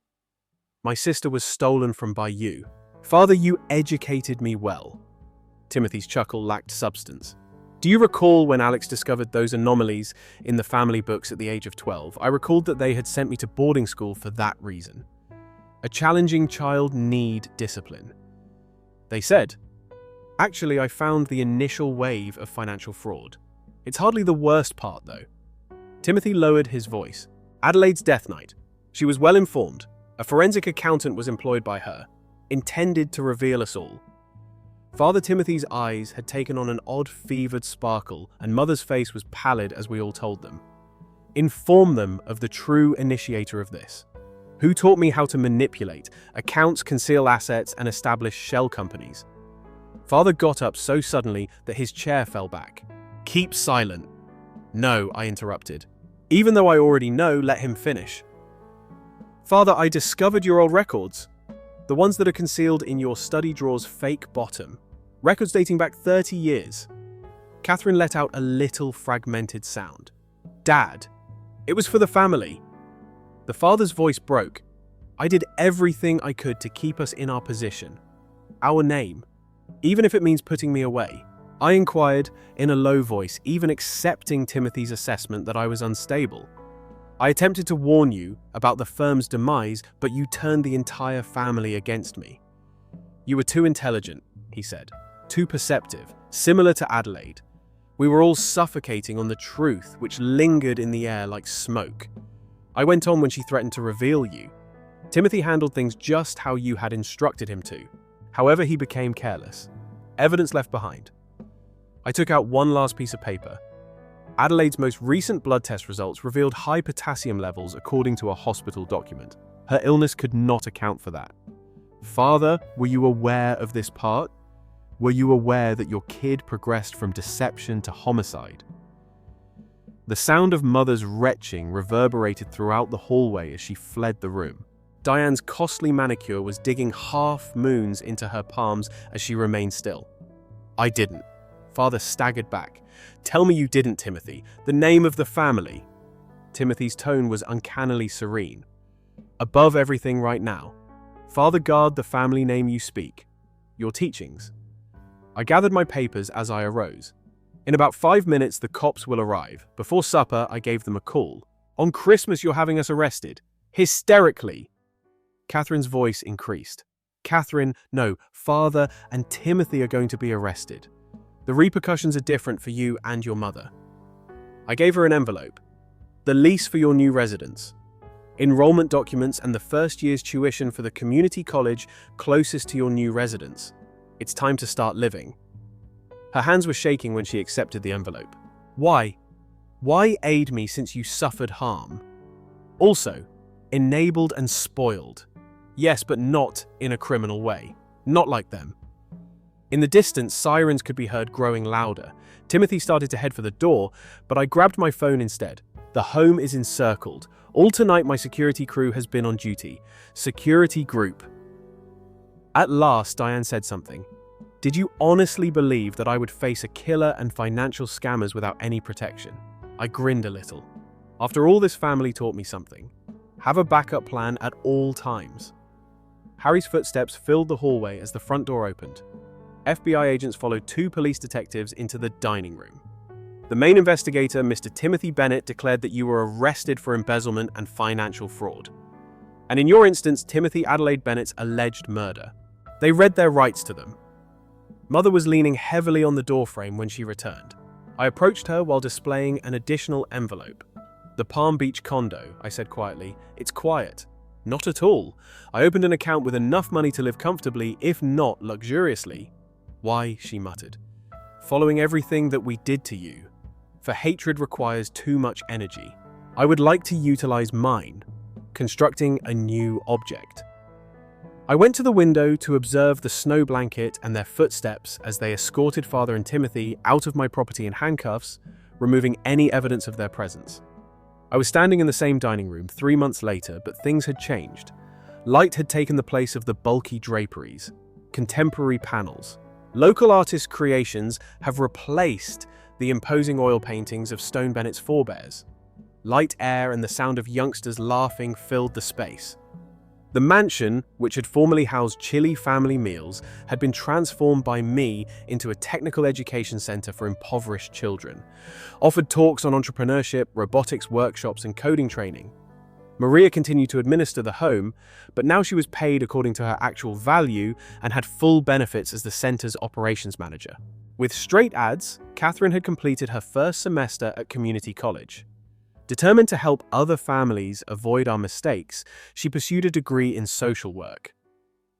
A: My sister was stolen from by you. Father, you educated me well." Timothy's chuckle lacked substance. Do you recall when Alex discovered those anomalies in the family books at the age of 12? I recalled that they had sent me to boarding school for that reason. A challenging child need discipline. They said, "Actually, I found the initial wave of financial fraud. It's hardly the worst part, though." Timothy lowered his voice. Adelaide's death night. She was well informed. A forensic accountant was employed by her, intended to reveal us all. Father Timothy's eyes had taken on an odd fevered sparkle, and Mother's face was pallid as we all told them. Inform them of the true initiator of this. Who taught me how to manipulate, accounts, conceal assets, and establish shell companies? Father got up so suddenly that his chair fell back. "Keep silent." "No," I interrupted. "Even though I already know, let him finish." "Father, I discovered your old records. The ones that are concealed in your study drawer's fake bottom. Records dating back 30 years. Catherine let out a little fragmented sound. "Dad, it was for the family." The father's voice broke. "I did everything I could to keep us in our position. Our name. Even if it means putting me away." I inquired in a low voice, even accepting Timothy's assessment that I was unstable. "I attempted to warn you about the firm's demise, but you turned the entire family against me." "You were too intelligent," he said. "Too perceptive, similar to Adelaide. We were all suffocating on the truth, which lingered in the air like smoke. I went on when she threatened to reveal you. Timothy handled things just how you had instructed him to. However, he became careless. Evidence left behind." I took out one last piece of paper. Adelaide's most recent blood test results revealed high potassium levels according to a hospital document. Her illness could not account for that. "Father, were you aware of this part? Were you aware that your kid progressed from deception to homicide?" The sound of Mother's retching reverberated throughout the hallway as she fled the room. Diane's costly manicure was digging half moons into her palms as she remained still. "I didn't." Father staggered back. "Tell me you didn't, Timothy. The name of the family." Timothy's tone was uncannily serene. "Above everything right now, Father, guard the family name you speak. Your teachings." I gathered my papers as I arose. "In about 5 minutes, the cops will arrive. Before supper, I gave them a call. On Christmas, you're having us arrested. Hysterically." Catherine's voice increased. "Catherine, no, Father and Timothy are going to be arrested. The repercussions are different for you and your mother." I gave her an envelope. "The lease for your new residence, enrollment documents, and the first year's tuition for the community college closest to your new residence. It's time to start living." Her hands were shaking when she accepted the envelope. "Why? Why aid me since you suffered harm? Also, enabled and spoiled. Yes, but not in a criminal way. Not like them." In the distance, sirens could be heard growing louder. Timothy started to head for the door, but I grabbed my phone instead. "The home is encircled. All tonight my security crew has been on duty. Security group." At last, Diane said something. "Did you honestly believe that I would face a killer and financial scammers without any protection?" I grinned a little. After all, this family taught me something. Have a backup plan at all times. Harry's footsteps filled the hallway as the front door opened. FBI agents followed 2 police detectives into the dining room. The main investigator, Mr. Timothy Bennett, declared that you were arrested for embezzlement and financial fraud. And in your instance, Timothy Adelaide Bennett's alleged murder. They read their rights to them. Mother was leaning heavily on the doorframe when she returned. I approached her while displaying an additional envelope. "The Palm Beach condo," I said quietly. "It's quiet." "Not at all. I opened an account with enough money to live comfortably, if not luxuriously." "Why?" she muttered. "Following everything that we did to you. For hatred requires too much energy. I would like to utilize mine, constructing a new object." I went to the window to observe the snow blanket and their footsteps as they escorted Father and Timothy out of my property in handcuffs, removing any evidence of their presence. I was standing in the same dining room 3 months later, but things had changed. Light had taken the place of the bulky draperies, contemporary panels. Local artists' creations have replaced the imposing oil paintings of Stone Bennett's forebears. Light air and the sound of youngsters laughing filled the space. The mansion, which had formerly housed chilly family meals, had been transformed by me into a technical education center for impoverished children, offered talks on entrepreneurship, robotics workshops, and coding training. Maria continued to administer the home, but now she was paid according to her actual value and had full benefits as the center's operations manager. With straight A's, Catherine had completed her first semester at community college. Determined to help other families avoid our mistakes, she pursued a degree in social work.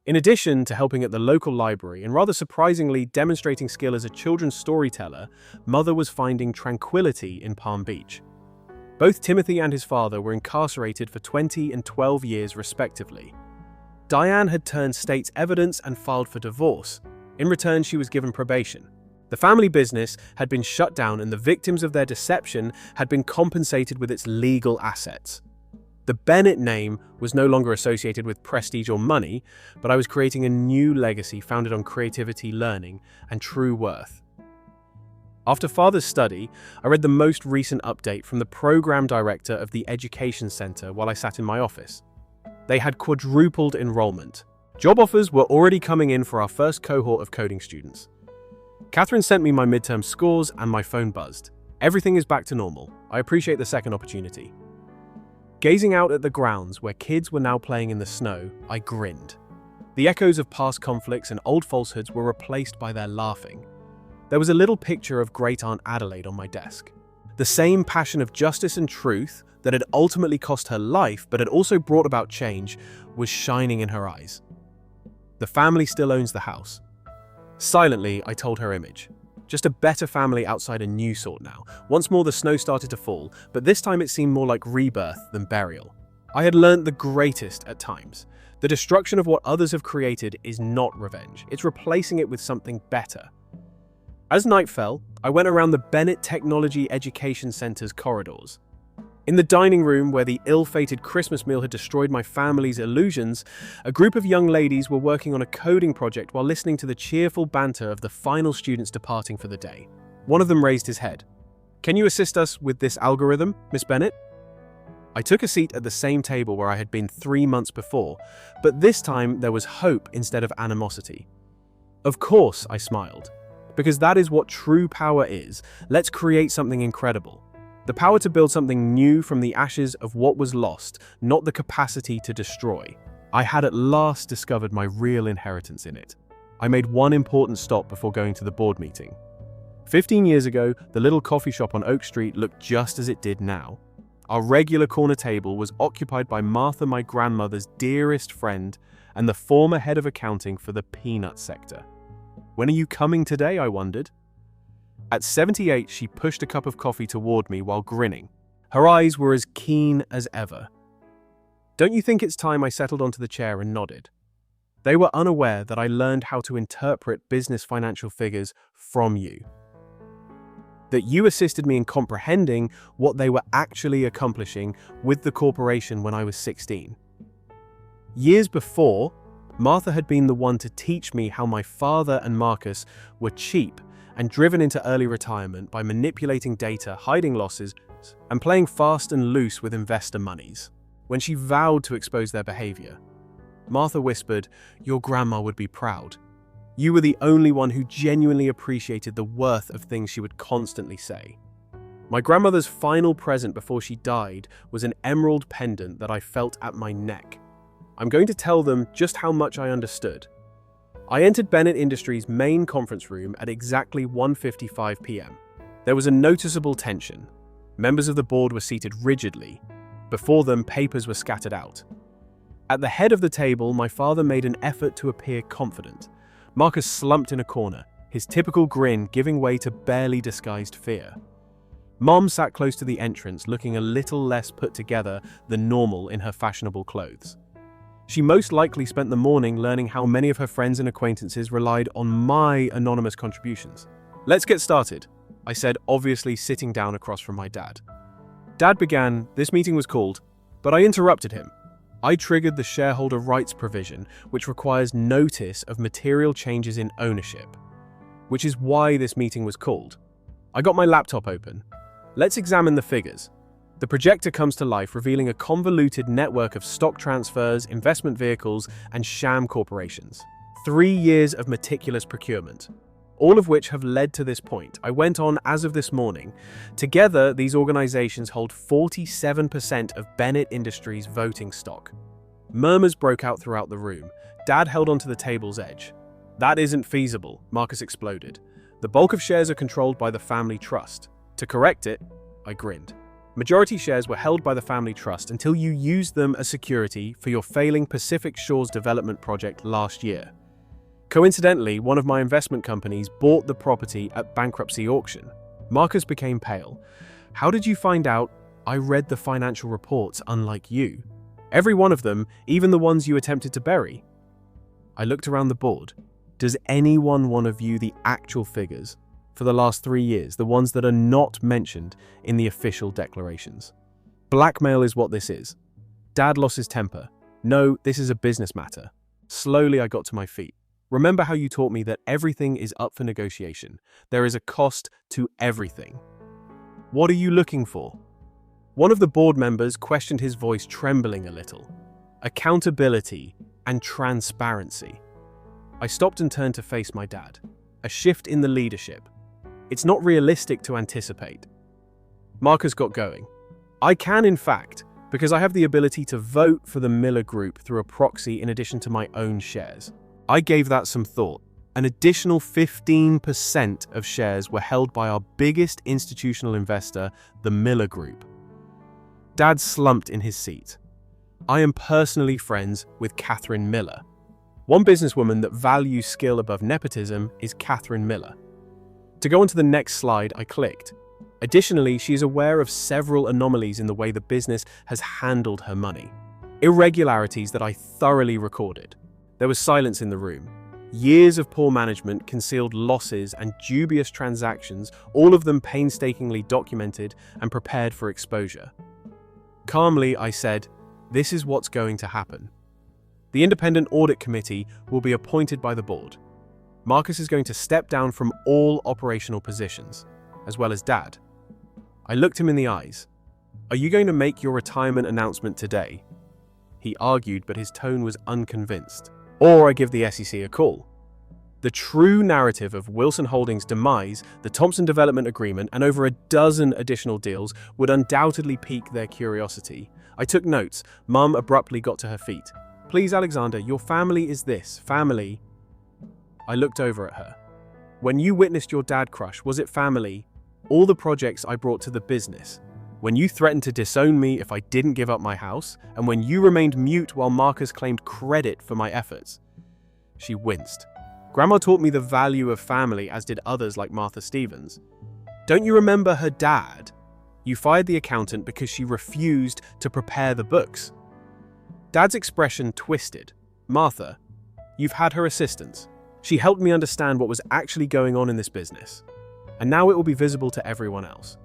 A: In addition to helping at the local library and rather surprisingly demonstrating skill as a children's storyteller, Mother was finding tranquility in Palm Beach. Both Timothy and his father were incarcerated for 20 and 12 years respectively. Diane had turned state's evidence and filed for divorce. In return, she was given probation. The family business had been shut down and the victims of their deception had been compensated with its legal assets. The Bennett name was no longer associated with prestige or money, but I was creating a new legacy founded on creativity, learning, and true worth. After Father's study, I read the most recent update from the program director of the Education Center while I sat in my office. They had quadrupled enrollment. Job offers were already coming in for our first cohort of coding students. Catherine sent me my midterm scores and my phone buzzed. Everything is back to normal. I appreciate the second opportunity. Gazing out at the grounds where kids were now playing in the snow, I grinned. The echoes of past conflicts and old falsehoods were replaced by their laughing. There was a little picture of Great Aunt Adelaide on my desk. The same passion of justice and truth that had ultimately cost her life but had also brought about change was shining in her eyes. The family still owns the house. Silently, I told her image. Just a better family outside a new sort now. Once more the snow started to fall, but this time it seemed more like rebirth than burial. I had learned the greatest at times. The destruction of what others have created is not revenge. It's replacing it with something better. As night fell, I went around the Bennett Technology Education Center's corridors. In the dining room where the ill-fated Christmas meal had destroyed my family's illusions, a group of young ladies were working on a coding project while listening to the cheerful banter of the final students departing for the day. One of them raised his head. "Can you assist us with this algorithm, Miss Bennett?" I took a seat at the same table where I had been 3 months before, but this time there was hope instead of animosity. "Of course," I smiled. "Because that is what true power is. Let's create something incredible. The power to build something new from the ashes of what was lost, not the capacity to destroy." I had at last discovered my real inheritance in it. I made one important stop before going to the board meeting. 15 years ago, the little coffee shop on Oak Street looked just as it did now. Our regular corner table was occupied by Martha, my grandmother's dearest friend, and the former head of accounting for the peanut sector. "When are you coming today?" I wondered. At 78, she pushed a cup of coffee toward me while grinning. Her eyes were as keen as ever. "Don't you think it's time I settled onto the chair and nodded?" They were unaware that I learned how to interpret business financial figures from you. That you assisted me in comprehending what they were actually accomplishing with the corporation when I was 16. Years before, Martha had been the one to teach me how my father and Marcus were cheap and driven into early retirement by manipulating data, hiding losses, and playing fast and loose with investor monies. When she vowed to expose their behavior, Martha whispered, "Your grandma would be proud. You were the only one who genuinely appreciated the worth of things she would constantly say. My grandmother's final present before she died was an emerald pendant that I felt at my neck. I'm going to tell them just how much I understood. I entered Bennett Industries' main conference room at exactly 1:55 p.m. There was a noticeable tension. Members of the board were seated rigidly. Before them, papers were scattered out. At the head of the table, my father made an effort to appear confident. Marcus slumped in a corner, his typical grin giving way to barely disguised fear. Mom sat close to the entrance, looking a little less put together than normal in her fashionable clothes. She most likely spent the morning learning how many of her friends and acquaintances relied on my anonymous contributions. "Let's get started," I said, obviously sitting down across from my dad. Dad began, "This meeting was called," but I interrupted him. I triggered the shareholder rights provision, which requires notice of material changes in ownership, which is why this meeting was called. I got my laptop open. Let's examine the figures. The projector comes to life, revealing a convoluted network of stock transfers, investment vehicles, and sham corporations. 3 years of meticulous procurement, all of which have led to this point. I went on as of this morning. Together, these organizations hold 47% of Bennett Industries' voting stock. Murmurs broke out throughout the room. Dad held onto the table's edge. "That isn't feasible," Marcus exploded. "The bulk of shares are controlled by the family trust. To correct it," I grinned. "Majority shares were held by the family trust until you used them as security for your failing Pacific Shores development project last year. Coincidentally, one of my investment companies bought the property at bankruptcy auction." Marcus became pale. "How did you find out?" "I read the financial reports, unlike you. Every one of them, even the ones you attempted to bury." I looked around the board. Does anyone want to view the actual figures for the last 3 years, the ones that are not mentioned in the official declarations? Blackmail is what this is. Dad lost his temper. "No, this is a business matter." Slowly I got to my feet. "Remember how you taught me that everything is up for negotiation. There is a cost to everything. What are you looking for?" One of the board members questioned, his voice trembling a little. "Accountability and transparency." I stopped and turned to face my dad. A shift in the leadership. It's not realistic to anticipate. Marcus got going. "I can, in fact, because I have the ability to vote for the Miller Group through a proxy in addition to my own shares." I gave that some thought. An additional 15% of shares were held by our biggest institutional investor, the Miller Group. Dad slumped in his seat. "I am personally friends with Catherine Miller. One businesswoman that values skill above nepotism is Catherine Miller." To go on to the next slide, I clicked. Additionally, she is aware of several anomalies in the way the business has handled her money. Irregularities that I thoroughly recorded. There was silence in the room. Years of poor management, concealed losses, and dubious transactions, all of them painstakingly documented and prepared for exposure. Calmly, I said, "This is what's going to happen. The independent audit committee will be appointed by the board. Marcus is going to step down from all operational positions, as well as Dad." I looked him in the eyes. "Are you going to make your retirement announcement today?" He argued, but his tone was unconvinced. "Or I give the SEC a call." The true narrative of Wilson Holdings' demise, the Thompson Development Agreement, and over a dozen additional deals would undoubtedly pique their curiosity. I took notes. Mum abruptly got to her feet. "Please, Alexander, your family is this. Family." I looked over at her. "When you witnessed your dad crush, was it family? All the projects I brought to the business. When you threatened to disown me if I didn't give up my house, and when you remained mute while Marcus claimed credit for my efforts." She winced. "Grandma taught me the value of family, as did others like Martha Stevens. Don't you remember her dad? You fired the accountant because she refused to prepare the books." Dad's expression twisted. "Martha, you've had her assistance. She helped me understand what was actually going on in this business. And now it will be visible to everyone else."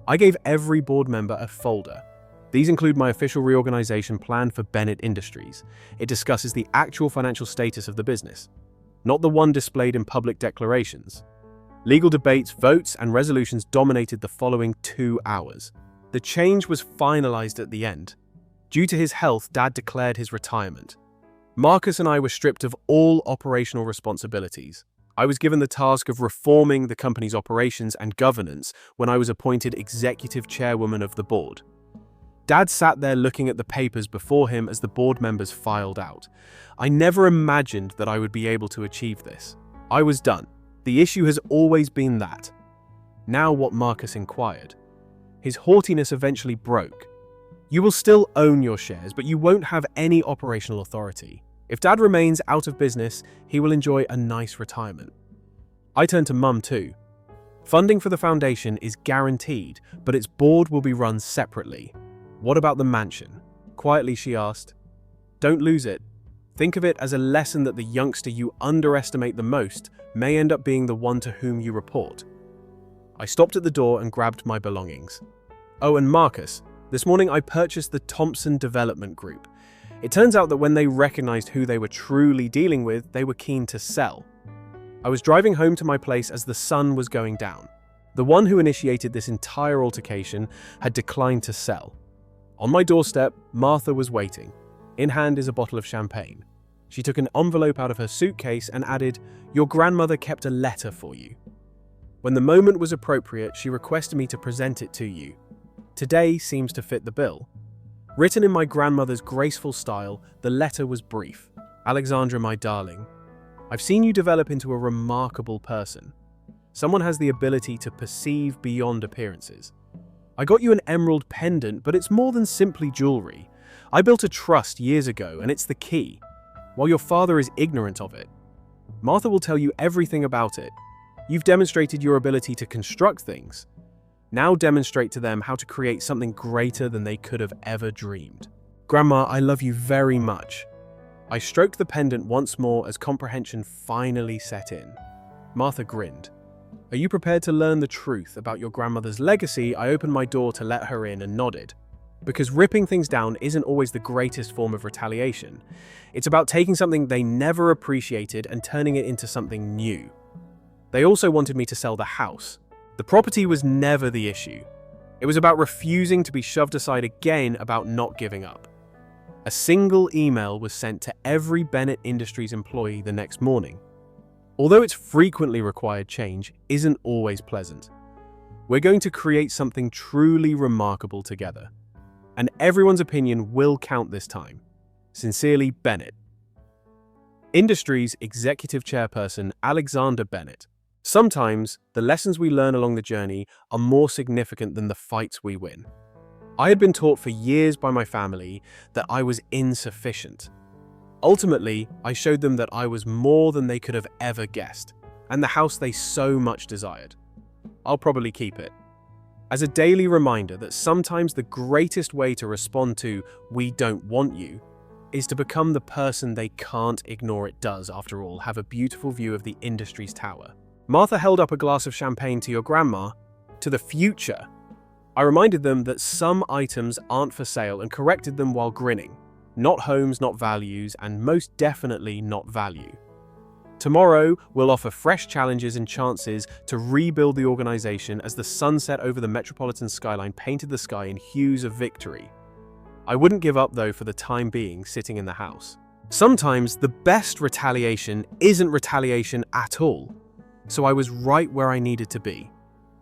A: I gave every board member a folder. These include my official reorganization plan for Bennett Industries. It discusses the actual financial status of the business, not the one displayed in public declarations. Legal debates, votes, and resolutions dominated the following 2 hours. The change was finalized at the end. Due to his health, Dad declared his retirement. Marcus and I were stripped of all operational responsibilities. I was given the task of reforming the company's operations and governance when I was appointed executive chairwoman of the board. Dad sat there looking at the papers before him as the board members filed out. I never imagined that I would be able to achieve this. I was done. The issue has always been that. Now what Marcus inquired. His haughtiness eventually broke. You will still own your shares, but you won't have any operational authority. If Dad remains out of business, he will enjoy a nice retirement. I turned to Mum too. Funding for the foundation is guaranteed, but its board will be run separately. What about the mansion? Quietly she asked. Don't lose it. Think of it as a lesson that the youngster you underestimate the most may end up being the one to whom you report. I stopped at the door and grabbed my belongings. Oh, and Marcus, this morning I purchased the Thompson Development Group. It turns out that when they recognized who they were truly dealing with, they were keen to sell. I was driving home to my place as the sun was going down. The one who initiated this entire altercation had declined to sell. On my doorstep, Martha was waiting. In hand is a bottle of champagne. She took an envelope out of her suitcase and added, "Your grandmother kept a letter for you. When the moment was appropriate, she requested me to present it to you. Today seems to fit the bill." Written in my grandmother's graceful style, the letter was brief. "Alexandra, my darling, I've seen you develop into a remarkable person. Someone has the ability to perceive beyond appearances. I got you an emerald pendant, but it's more than simply jewelry. I built a trust years ago, and it's the key, while your father is ignorant of it. Martha will tell you everything about it. You've demonstrated your ability to construct things. Now demonstrate to them how to create something greater than they could have ever dreamed. Grandma, I love you very much." I stroked the pendant once more as comprehension finally set in. Martha grinned. "Are you prepared to learn the truth about your grandmother's legacy?" I opened my door to let her in and nodded. Because ripping things down isn't always the greatest form of retaliation. It's about taking something they never appreciated and turning it into something new. They also wanted me to sell the house. The property was never the issue. It was about refusing to be shoved aside again, about not giving up. A single email was sent to every Bennett Industries employee the next morning. Although it's frequently required, change isn't always pleasant. We're going to create something truly remarkable together. And everyone's opinion will count this time. Sincerely, Bennett. Industries Executive Chairperson Alexander Bennett. Sometimes, the lessons we learn along the journey are more significant than the fights we win. I had been taught for years by my family that I was insufficient. Ultimately, I showed them that I was more than they could have ever guessed, and the house they so much desired. I'll probably keep it. As a daily reminder that sometimes the greatest way to respond to "we don't want you" is to become the person they can't ignore. It does, after all, have a beautiful view of the Industries Tower. Martha held up a glass of champagne to your grandma, to the future. I reminded them that some items aren't for sale and corrected them while grinning. Not homes, not values, and most definitely not value. Tomorrow, we'll offer fresh challenges and chances to rebuild the organization as the sunset over the metropolitan skyline painted the sky in hues of victory. I wouldn't give up, though, for the time being, sitting in the house. Sometimes the best retaliation isn't retaliation at all. So I was right where I needed to be.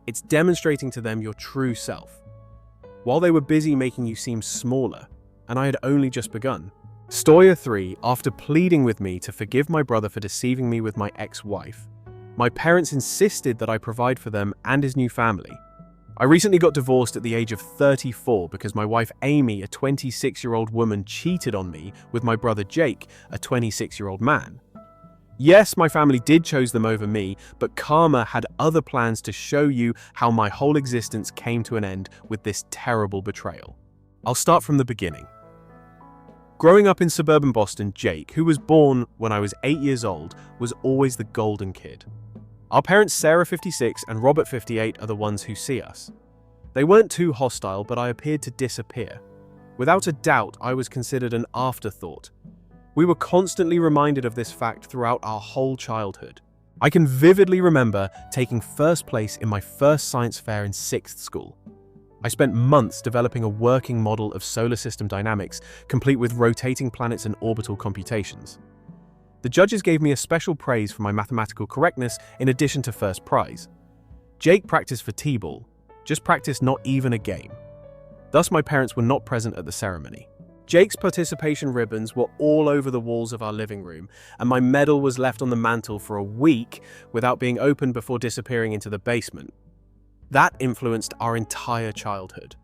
A: It's demonstrating to them your true self. While they were busy making you seem smaller, and I had only just begun. Story 3, after pleading with me to forgive my brother for deceiving me with my ex-wife, my parents insisted that I provide for them and his new family. I recently got divorced at the age of 34 because my wife Amy, a 26-year-old woman, cheated on me with my brother Jake, a 26-year-old man. Yes, my family did choose them over me, but karma had other plans to show you how my whole existence came to an end with this terrible betrayal. I'll start from the beginning. Growing up in suburban Boston, Jake, who was born when I was 8 years old, was always the golden kid. Our parents Sarah, 56, and Robert, 58, are the ones who see us. They weren't too hostile, but I appeared to disappear. Without a doubt, I was considered an afterthought. We were constantly reminded of this fact throughout our whole childhood. I can vividly remember taking first place in my first science fair in 6th school. I spent months developing a working model of solar system dynamics, complete with rotating planets and orbital computations. The judges gave me a special praise for my mathematical correctness in addition to first prize. Jake practiced for T-ball, just practiced, not even a game. Thus, my parents were not present at the ceremony. Jake's participation ribbons were all over the walls of our living room, and my medal was left on the mantle for a week without being opened before disappearing into the basement. That influenced our entire childhood.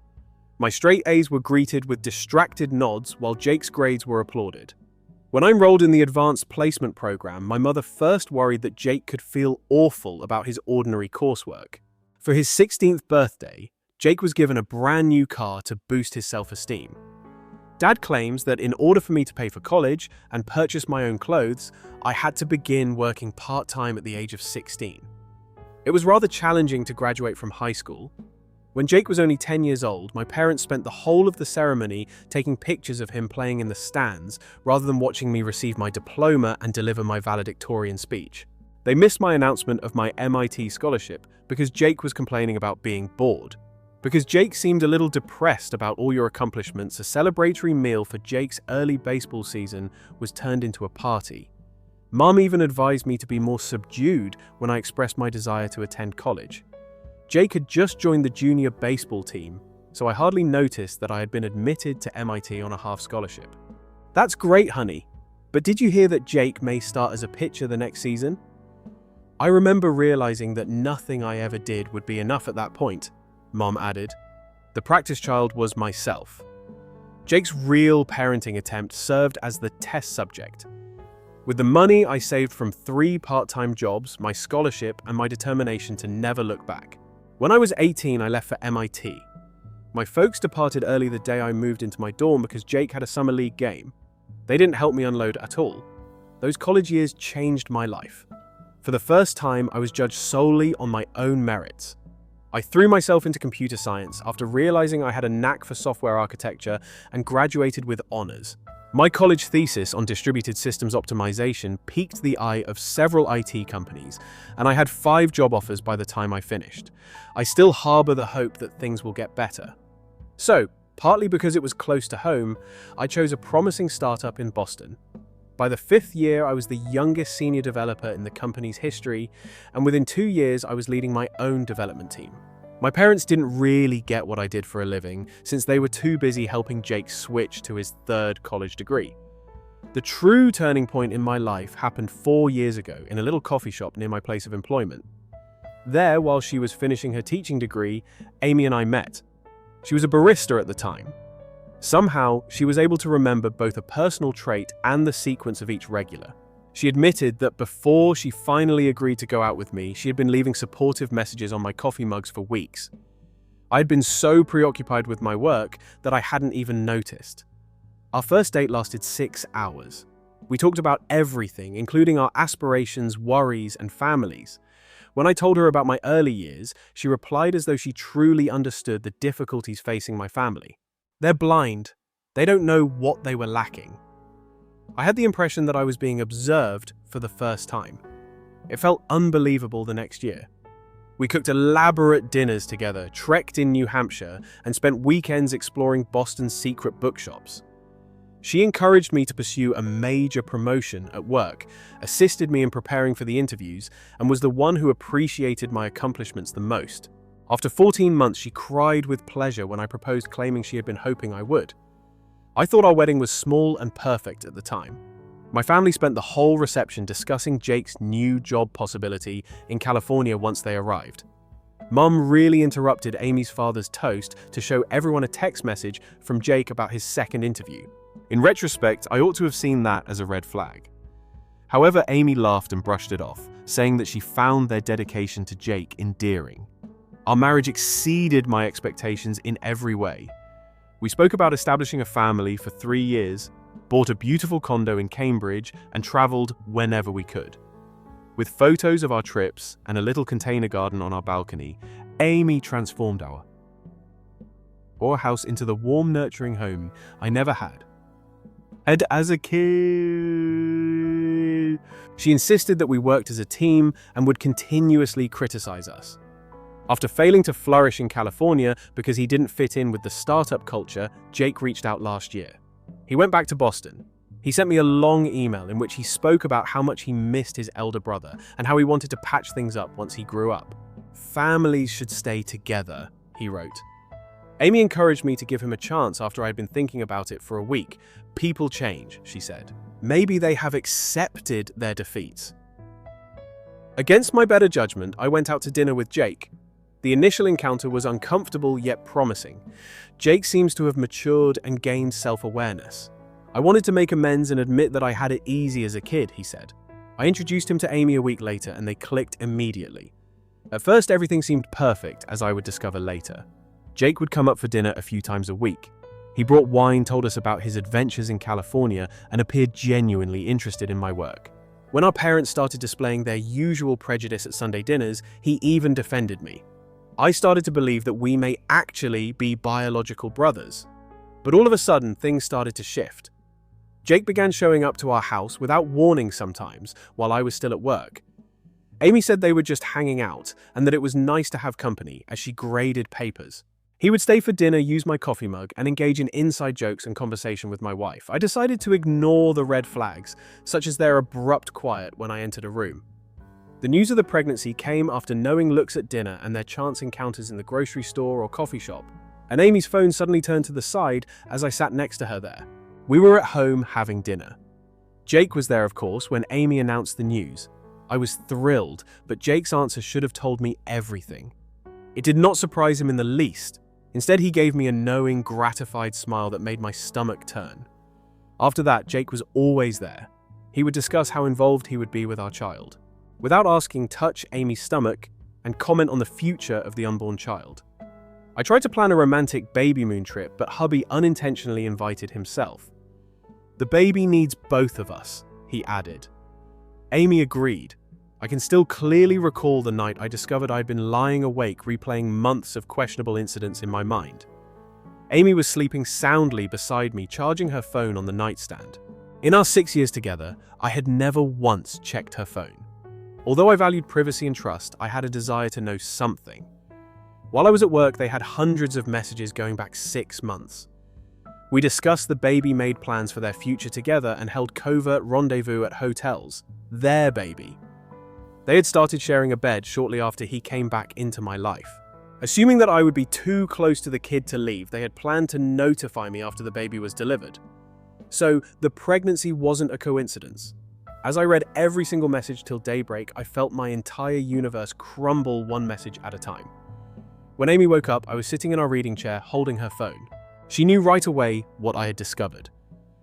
A: My straight A's were greeted with distracted nods while Jake's grades were applauded. When I enrolled in the advanced placement program, my mother first worried that Jake could feel awful about his ordinary coursework. For his 16th birthday, Jake was given a brand new car to boost his self-esteem. Dad claims that in order for me to pay for college and purchase my own clothes, I had to begin working part-time at the age of 16. It was rather challenging to graduate from high school. When Jake was only 10 years old, my parents spent the whole of the ceremony taking pictures of him playing in the stands rather than watching me receive my diploma and deliver my valedictorian speech. They missed my announcement of my MIT scholarship because Jake was complaining about being bored. Because Jake seemed a little depressed about all your accomplishments, a celebratory meal for Jake's early baseball season was turned into a party. Mom even advised me to be more subdued when I expressed my desire to attend college. Jake had just joined the junior baseball team, so I hardly noticed that I had been admitted to MIT on a half scholarship. That's great, honey, but did you hear that Jake may start as a pitcher the next season? I remember realizing that nothing I ever did would be enough at that point, Mom added. The practice child was myself. Jake's real parenting attempt served as the test subject. With the money I saved from 3 part-time jobs, my scholarship, and my determination to never look back. When I was 18, I left for MIT. My folks departed early the day I moved into my dorm because Jake had a summer league game. They didn't help me unload at all. Those college years changed my life. For the first time, I was judged solely on my own merits. I threw myself into computer science after realizing I had a knack for software architecture and graduated with honors. My college thesis on distributed systems optimization piqued the eye of several IT companies, and I had 5 job offers by the time I finished. I still harbor the hope that things will get better. So, partly because it was close to home, I chose a promising startup in Boston. By the 5th year, I was the youngest senior developer in the company's history, and within 2 years, I was leading my own development team. My parents didn't really get what I did for a living, since they were too busy helping Jake switch to his 3rd college degree. The true turning point in my life happened 4 years ago in a little coffee shop near my place of employment. There, while she was finishing her teaching degree, Amy and I met. She was a barista at the time. Somehow, she was able to remember both a personal trait and the sequence of each regular. She admitted that before she finally agreed to go out with me, she had been leaving supportive messages on my coffee mugs for weeks. I had been so preoccupied with my work that I hadn't even noticed. Our first date lasted 6 hours. We talked about everything, including our aspirations, worries, and families. When I told her about my early years, she replied as though she truly understood the difficulties facing my family. They're blind. They don't know what they were lacking. I had the impression that I was being observed for the first time. It felt unbelievable the next year. We cooked elaborate dinners together, trekked in New Hampshire, and spent weekends exploring Boston's secret bookshops. She encouraged me to pursue a major promotion at work, assisted me in preparing for the interviews, and was the one who appreciated my accomplishments the most. After 14 months, she cried with pleasure when I proposed, claiming she had been hoping I would. I thought our wedding was small and perfect at the time. My family spent the whole reception discussing Jake's new job possibility in California once they arrived. Mum really interrupted Amy's father's toast to show everyone a text message from Jake about his 2nd interview. In retrospect, I ought to have seen that as a red flag. However, Amy laughed and brushed it off, saying that she found their dedication to Jake endearing. Our marriage exceeded my expectations in every way. We spoke about establishing a family for 3 years, bought a beautiful condo in Cambridge, and traveled whenever we could. With photos of our trips and a little container garden on our balcony, Amy transformed our house into the warm, nurturing home I never had. And as a kid, she insisted that we worked as a team and would continuously criticize us. After failing to flourish in California because he didn't fit in with the startup culture, Jake reached out last year. He went back to Boston. He sent me a long email in which he spoke about how much he missed his elder brother and how he wanted to patch things up once he grew up. "Families should stay together," he wrote. Amy encouraged me to give him a chance after I'd been thinking about it for a week. "People change," she said. "Maybe they have accepted their defeats." Against my better judgment, I went out to dinner with Jake. The initial encounter was uncomfortable yet promising. Jake seems to have matured and gained self-awareness. "I wanted to make amends and admit that I had it easy as a kid," he said. I introduced him to Amy a week later and they clicked immediately. At first, everything seemed perfect, as I would discover later. Jake would come up for dinner a few times a week. He brought wine, told us about his adventures in California, and appeared genuinely interested in my work. When our parents started displaying their usual prejudice at Sunday dinners, he even defended me. I started to believe that we may actually be biological brothers. But all of a sudden, things started to shift. Jake began showing up to our house without warning sometimes, while I was still at work. Amy said they were just hanging out, and that it was nice to have company as she graded papers. He would stay for dinner, use my coffee mug, and engage in inside jokes and conversation with my wife. I decided to ignore the red flags, such as their abrupt quiet when I entered a room. The news of the pregnancy came after knowing looks at dinner and their chance encounters in the grocery store or coffee shop. And Amy's phone suddenly turned to the side as I sat next to her there. We were at home having dinner. Jake was there, of course, when Amy announced the news. I was thrilled, but Jake's answer should have told me everything. It did not surprise him in the least. Instead, he gave me a knowing, gratified smile that made my stomach turn. After that, Jake was always there. He would discuss how involved he would be with our child. Without asking, touch Amy's stomach and comment on the future of the unborn child. I tried to plan a romantic baby moon trip, but hubby unintentionally invited himself. "The baby needs both of us," he added. Amy agreed. I can still clearly recall the night I discovered I'd been lying awake replaying months of questionable incidents in my mind. Amy was sleeping soundly beside me, charging her phone on the nightstand. In our 6 years together, I had never once checked her phone. Although I valued privacy and trust, I had a desire to know something. While I was at work, they had hundreds of messages going back 6 months. We discussed the baby, made plans for their future together, and held covert rendezvous at hotels. Their baby. They had started sharing a bed shortly after he came back into my life. Assuming that I would be too close to the kid to leave, they had planned to notify me after the baby was delivered. So the pregnancy wasn't a coincidence. As I read every single message till daybreak, I felt my entire universe crumble one message at a time. When Amy woke up, I was sitting in our reading chair holding her phone. She knew right away what I had discovered.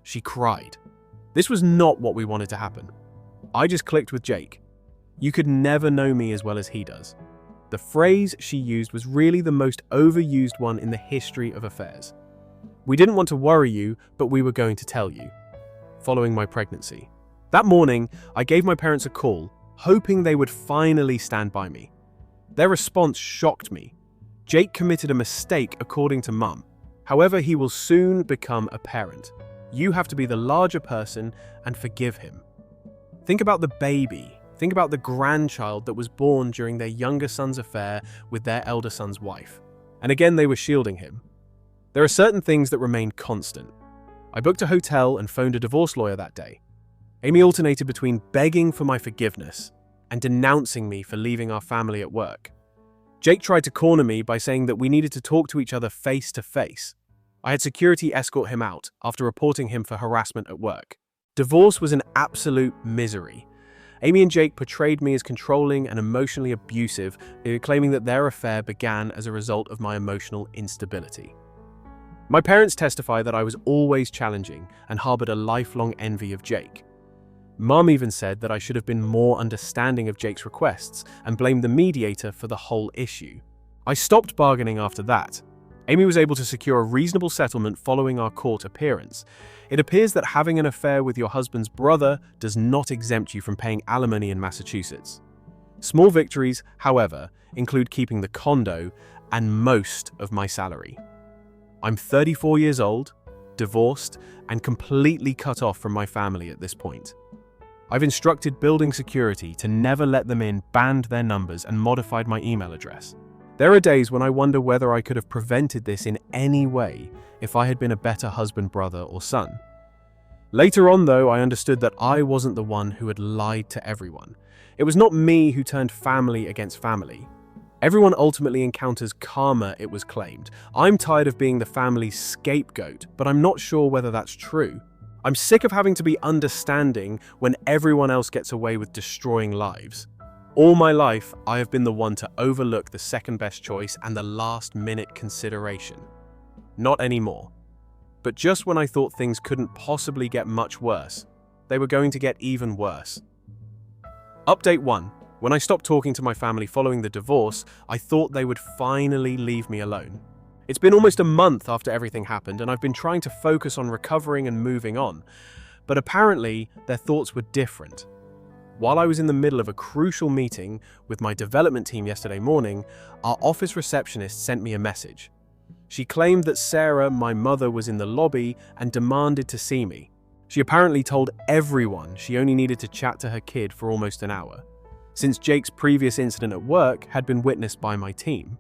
A: She cried. This was not what we wanted to happen. I just clicked with Jake. "You could never know me as well as he does." The phrase she used was really the most overused one in the history of affairs. "We didn't want to worry you, but we were going to tell you." Following my pregnancy. That morning, I gave my parents a call, hoping they would finally stand by me. Their response shocked me. "Jake committed a mistake, according to Mum. However, he will soon become a parent. You have to be the larger person and forgive him." Think about the baby. Think about the grandchild that was born during their younger son's affair with their elder son's wife. And again, they were shielding him. There are certain things that remain constant. I booked a hotel and phoned a divorce lawyer that day. Amy alternated between begging for my forgiveness and denouncing me for leaving our family at work. Jake tried to corner me by saying that we needed to talk to each other face to face. I had security escort him out after reporting him for harassment at work. Divorce was an absolute misery. Amy and Jake portrayed me as controlling and emotionally abusive, claiming that their affair began as a result of my emotional instability. My parents testify that I was always challenging and harbored a lifelong envy of Jake. Mum even said that I should have been more understanding of Jake's requests and blamed the mediator for the whole issue. I stopped bargaining after that. Amy was able to secure a reasonable settlement following our court appearance. It appears that having an affair with your husband's brother does not exempt you from paying alimony in Massachusetts. Small victories, however, include keeping the condo and most of my salary. I'm 34 years old, divorced, and completely cut off from my family at this point. I've instructed building security to never let them in, banned their numbers, and modified my email address. There are days when I wonder whether I could have prevented this in any way if I had been a better husband, brother, or son. Later on, though, I understood that I wasn't the one who had lied to everyone. It was not me who turned family against family. Everyone ultimately encounters karma, it was claimed. I'm tired of being the family's scapegoat, but I'm not sure whether that's true. I'm sick of having to be understanding when everyone else gets away with destroying lives. All my life, I have been the one to overlook the second best choice and the last-minute consideration. Not anymore. But just when I thought things couldn't possibly get much worse, they were going to get even worse. Update 1. When I stopped talking to my family following the divorce, I thought they would finally leave me alone. It's been almost a month after everything happened, and I've been trying to focus on recovering and moving on. But apparently, their thoughts were different. While I was in the middle of a crucial meeting with my development team yesterday morning, our office receptionist sent me a message. She claimed that Sarah, my mother, was in the lobby and demanded to see me. She apparently told everyone she only needed to chat to her kid for almost an hour, since Jake's previous incident at work had been witnessed by my team.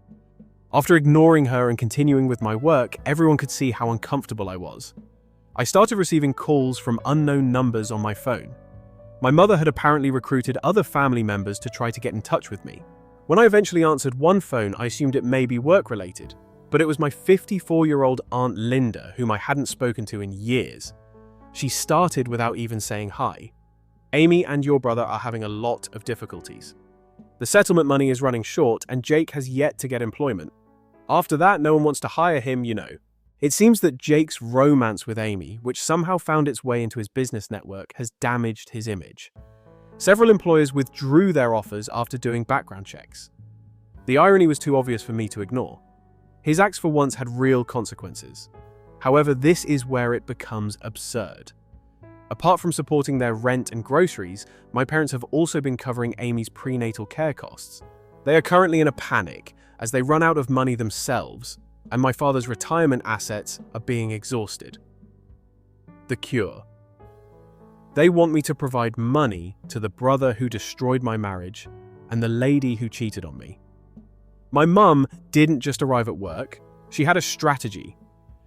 A: After ignoring her and continuing with my work, everyone could see how uncomfortable I was. I started receiving calls from unknown numbers on my phone. My mother had apparently recruited other family members to try to get in touch with me. When I eventually answered one phone, I assumed it may be work-related, but it was my 54-year-old Aunt Linda, whom I hadn't spoken to in years. She started without even saying hi. Amy and your brother are having a lot of difficulties. The settlement money is running short, and Jake has yet to get employment. After that, no one wants to hire him, you know. It seems that Jake's romance with Amy, which somehow found its way into his business network, has damaged his image. Several employers withdrew their offers after doing background checks. The irony was too obvious for me to ignore. His acts for once had real consequences. However, this is where it becomes absurd. Apart from supporting their rent and groceries, my parents have also been covering Amy's prenatal care costs. They are currently in a panic as they run out of money themselves, and my father's retirement assets are being exhausted. The cure. They want me to provide money to the brother who destroyed my marriage and the lady who cheated on me. My mum didn't just arrive at work, she had a strategy.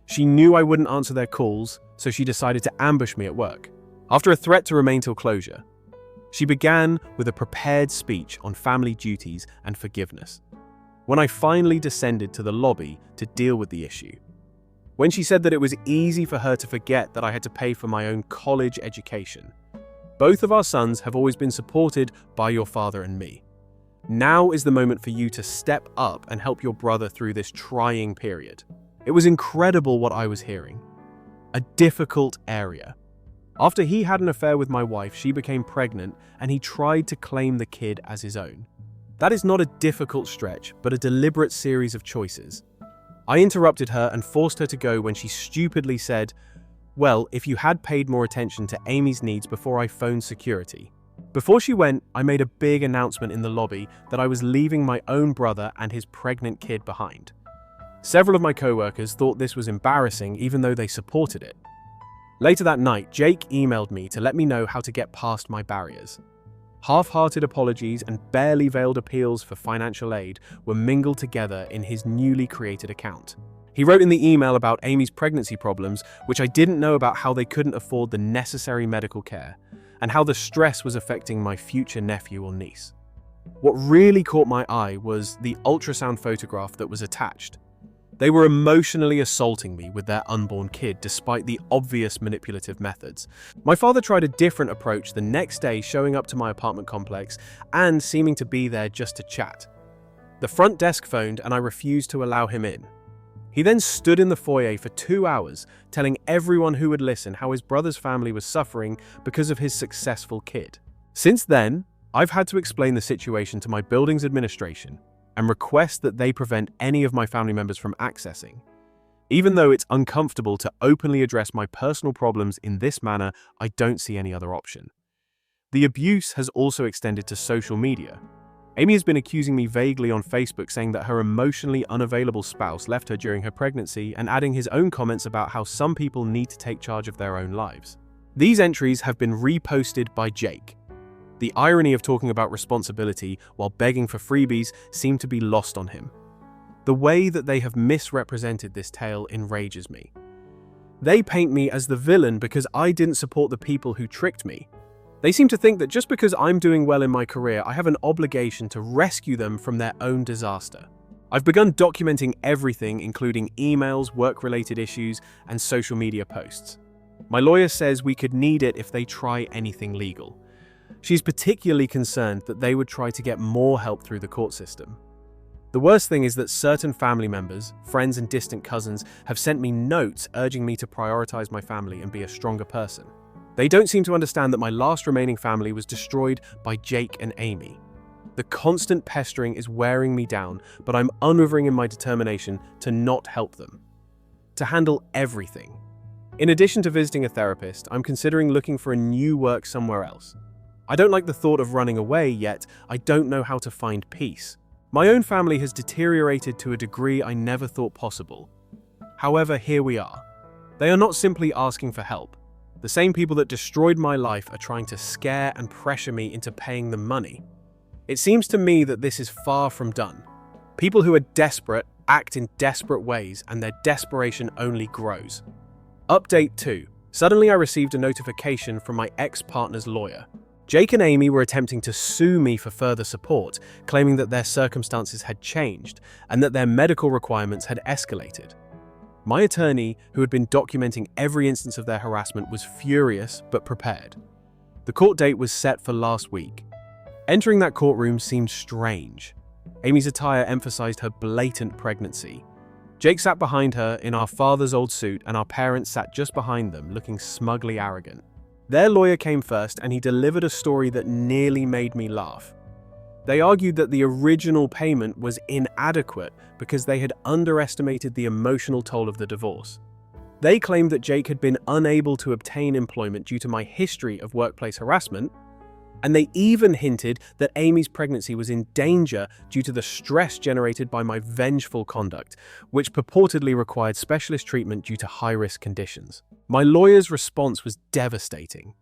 A: She knew I wouldn't answer their calls, so she decided to ambush me at work. After a threat to remain till closure, she began with a prepared speech on family duties and forgiveness. When I finally descended to the lobby to deal with the issue, when she said that it was easy for her to forget that I had to pay for my own college education. Both of our sons have always been supported by your father and me. Now is the moment for you to step up and help your brother through this trying period. It was incredible what I was hearing. A difficult area. After he had an affair with my wife, she became pregnant and he tried to claim the kid as his own. That is not a difficult stretch, but a deliberate series of choices. I interrupted her and forced her to go when she stupidly said, "Well, if you had paid more attention to Amy's needs before I phoned security." Before she went, I made a big announcement in the lobby that I was leaving my own brother and his pregnant kid behind. Several of my co-workers thought this was embarrassing even though they supported it. Later that night, Jake emailed me to let me know how to get past my barriers. Half-hearted apologies and barely veiled appeals for financial aid were mingled together in his newly created account. He wrote in the email about Amy's pregnancy problems, which I didn't know about, how they couldn't afford the necessary medical care, and how the stress was affecting my future nephew or niece. What really caught my eye was the ultrasound photograph that was attached. They were emotionally assaulting me with their unborn kid, despite the obvious manipulative methods. My father tried a different approach the next day, showing up to my apartment complex and seeming to be there just to chat. The front desk phoned and I refused to allow him in. He then stood in the foyer for 2 hours, telling everyone who would listen how his brother's family was suffering because of his successful kid. Since then, I've had to explain the situation to my building's administration and request that they prevent any of my family members from accessing. Even though it's uncomfortable to openly address my personal problems in this manner, I don't see any other option. The abuse has also extended to social media. Amy has been accusing me vaguely on Facebook, saying that her emotionally unavailable spouse left her during her pregnancy, and adding his own comments about how some people need to take charge of their own lives. These entries have been reposted by Jake. The irony of talking about responsibility while begging for freebies seemed to be lost on him. The way that they have misrepresented this tale enrages me. They paint me as the villain because I didn't support the people who tricked me. They seem to think that just because I'm doing well in my career, I have an obligation to rescue them from their own disaster. I've begun documenting everything, including emails, work-related issues, and social media posts. My lawyer says we could need it if they try anything legal. She's particularly concerned that they would try to get more help through the court system. The worst thing is that certain family members, friends and distant cousins have sent me notes urging me to prioritize my family and be a stronger person. They don't seem to understand that my last remaining family was destroyed by Jake and Amy. The constant pestering is wearing me down, but I'm unwavering in my determination to not help them. To handle everything. In addition to visiting a therapist, I'm considering looking for a new work somewhere else. I don't like the thought of running away, yet I don't know how to find peace. My own family has deteriorated to a degree I never thought possible. However, here we are. They are not simply asking for help. The same people that destroyed my life are trying to scare and pressure me into paying them money. It seems to me that this is far from done. People who are desperate act in desperate ways, and their desperation only grows. Update 2. Suddenly I received a notification from my ex-partner's lawyer. Jake and Amy were attempting to sue me for further support, claiming that their circumstances had changed and that their medical requirements had escalated. My attorney, who had been documenting every instance of their harassment, was furious but prepared. The court date was set for last week. Entering that courtroom seemed strange. Amy's attire emphasized her blatant pregnancy. Jake sat behind her in our father's old suit, and our parents sat just behind them, looking smugly arrogant. Their lawyer came first, and he delivered a story that nearly made me laugh. They argued that the original payment was inadequate because they had underestimated the emotional toll of the divorce. They claimed that Jake had been unable to obtain employment due to my history of workplace harassment, and they even hinted that Amy's pregnancy was in danger due to the stress generated by my vengeful conduct, which purportedly required specialist treatment due to high-risk conditions. My lawyer's response was devastating.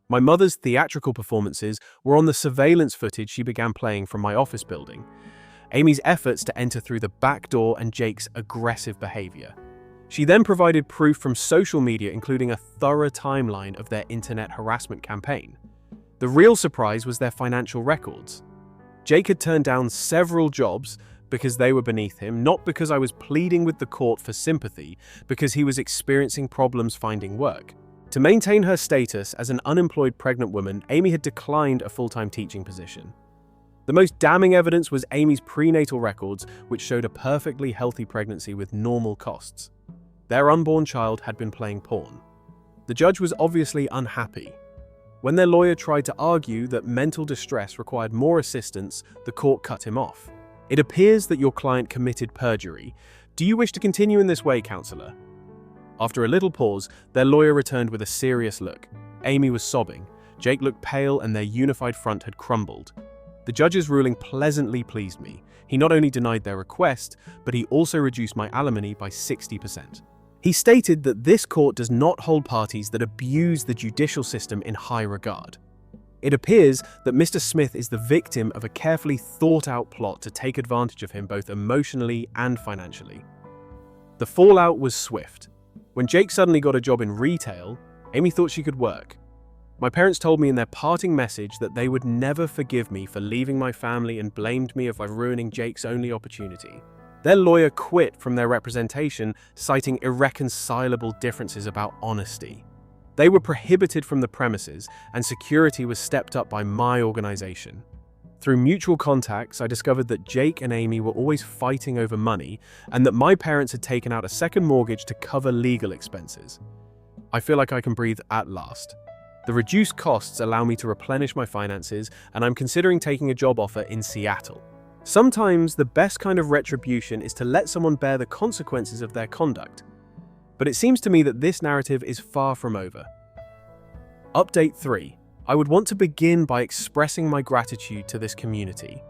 A: My mother's theatrical performances were on the surveillance footage she began playing from my office building. Amy's efforts to enter through the back door and Jake's aggressive behavior. She then provided proof from social media, including a thorough timeline of their internet harassment campaign. The real surprise was their financial records. Jake had turned down several jobs because they were beneath him, not because I was pleading with the court for sympathy, because he was experiencing problems finding work. To maintain her status as an unemployed pregnant woman, Amy had declined a full-time teaching position. The most damning evidence was Amy's prenatal records, which showed a perfectly healthy pregnancy with normal costs. Their unborn child had been playing porn. The judge was obviously unhappy. When their lawyer tried to argue that mental distress required more assistance, the court cut him off. It appears that your client committed perjury. Do you wish to continue in this way, counselor? After a little pause, their lawyer returned with a serious look. Amy was sobbing. Jake looked pale, and their unified front had crumbled. The judge's ruling pleasantly pleased me. He not only denied their request, but he also reduced my alimony by 60%. He stated that this court does not hold parties that abuse the judicial system in high regard. It appears that Mr. Smith is the victim of a carefully thought-out plot to take advantage of him both emotionally and financially. The fallout was swift. When Jake suddenly got a job in retail, Amy thought she could work. My parents told me in their parting message that they would never forgive me for leaving my family and blamed me for ruining Jake's only opportunity. Their lawyer quit from their representation, citing irreconcilable differences about honesty. They were prohibited from the premises, and security was stepped up by my organization. Through mutual contacts, I discovered that Jake and Amy were always fighting over money, and that my parents had taken out a second mortgage to cover legal expenses. I feel like I can breathe at last. The reduced costs allow me to replenish my finances, and I'm considering taking a job offer in Seattle. Sometimes the best kind of retribution is to let someone bear the consequences of their conduct. But it seems to me that this narrative is far from over. Update 3. I would want to begin by expressing my gratitude to this community.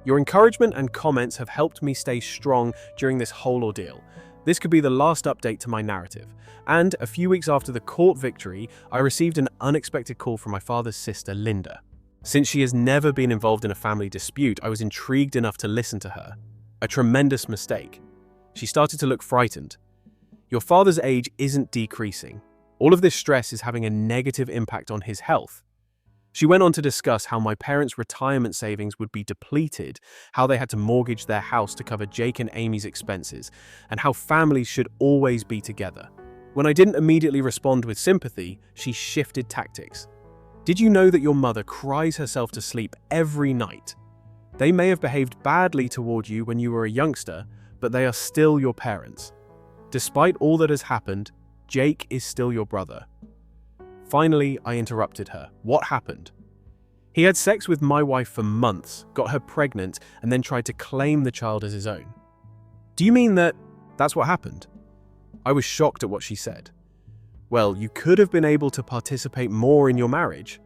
A: Your encouragement and comments have helped me stay strong during this whole ordeal. This could be the last update to my narrative. And a few weeks after the court victory, I received an unexpected call from my father's sister, Linda. Since she has never been involved in a family dispute, I was intrigued enough to listen to her. A tremendous mistake. She started to look frightened. Your father's age isn't decreasing. All of this stress is having a negative impact on his health. She went on to discuss how my parents' retirement savings would be depleted, how they had to mortgage their house to cover Jake and Amy's expenses, and how families should always be together. When I didn't immediately respond with sympathy, she shifted tactics. Did you know that your mother cries herself to sleep every night? They may have behaved badly toward you when you were a youngster, but they are still your parents. Despite all that has happened, Jake is still your brother. Finally, I interrupted her. What happened? He had sex with my wife for months, got her pregnant, and then tried to claim the child as his own. Do you mean that's what happened? I was shocked at what she said. Well, you could have been able to participate more in your marriage.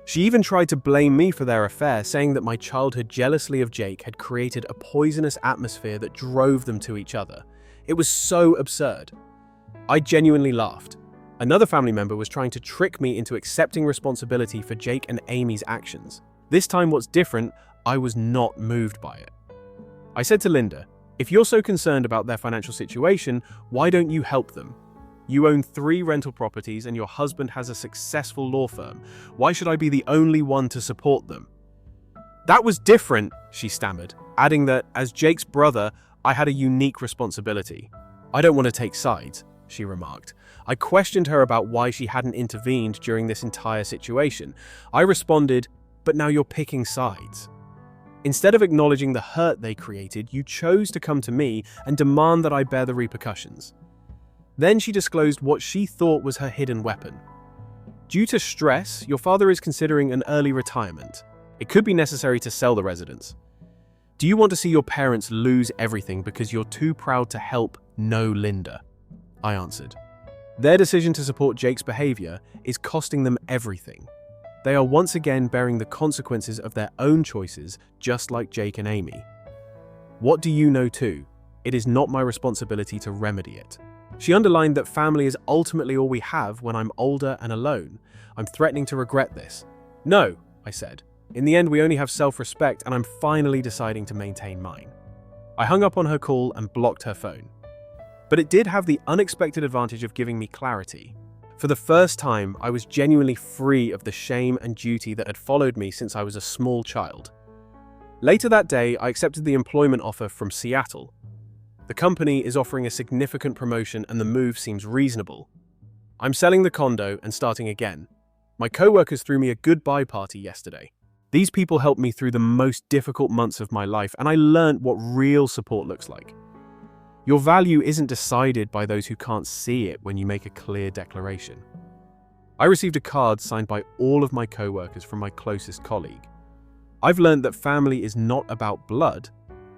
A: She even tried to blame me for their affair, saying that my childhood jealousy of Jake had created a poisonous atmosphere that drove them to each other. It was so absurd. I genuinely laughed. Another family member was trying to trick me into accepting responsibility for Jake and Amy's actions. This time, what's different, I was not moved by it. I said to Linda, if you're so concerned about their financial situation, why don't you help them? You own 3 rental properties and your husband has a successful law firm. Why should I be the only one to support them? That was different, she stammered, adding that, as Jake's brother, I had a unique responsibility. I don't want to take sides, she remarked. I questioned her about why she hadn't intervened during this entire situation. I responded, but now you're picking sides. Instead of acknowledging the hurt they created, you chose to come to me and demand that I bear the repercussions. Then she disclosed what she thought was her hidden weapon. Due to stress, your father is considering an early retirement. It could be necessary to sell the residence. Do you want to see your parents lose everything because you're too proud to help no Linda? I answered. Their decision to support Jake's behavior is costing them everything. They are once again bearing the consequences of their own choices, just like Jake and Amy. What do you know too? It is not my responsibility to remedy it. She underlined that family is ultimately all we have when I'm older and alone. I'm threatening to regret this. No, I said. In the end, we only have self-respect, and I'm finally deciding to maintain mine. I hung up on her call and blocked her phone. But it did have the unexpected advantage of giving me clarity. For the first time, I was genuinely free of the shame and duty that had followed me since I was a small child. Later that day, I accepted the employment offer from Seattle. The company is offering a significant promotion and the move seems reasonable. I'm selling the condo and starting again. My co-workers threw me a goodbye party yesterday. These people helped me through the most difficult months of my life, and I learned what real support looks like. Your value isn't decided by those who can't see it when you make a clear declaration. I received a card signed by all of my co-workers from my closest colleague. I've learned that family is not about blood,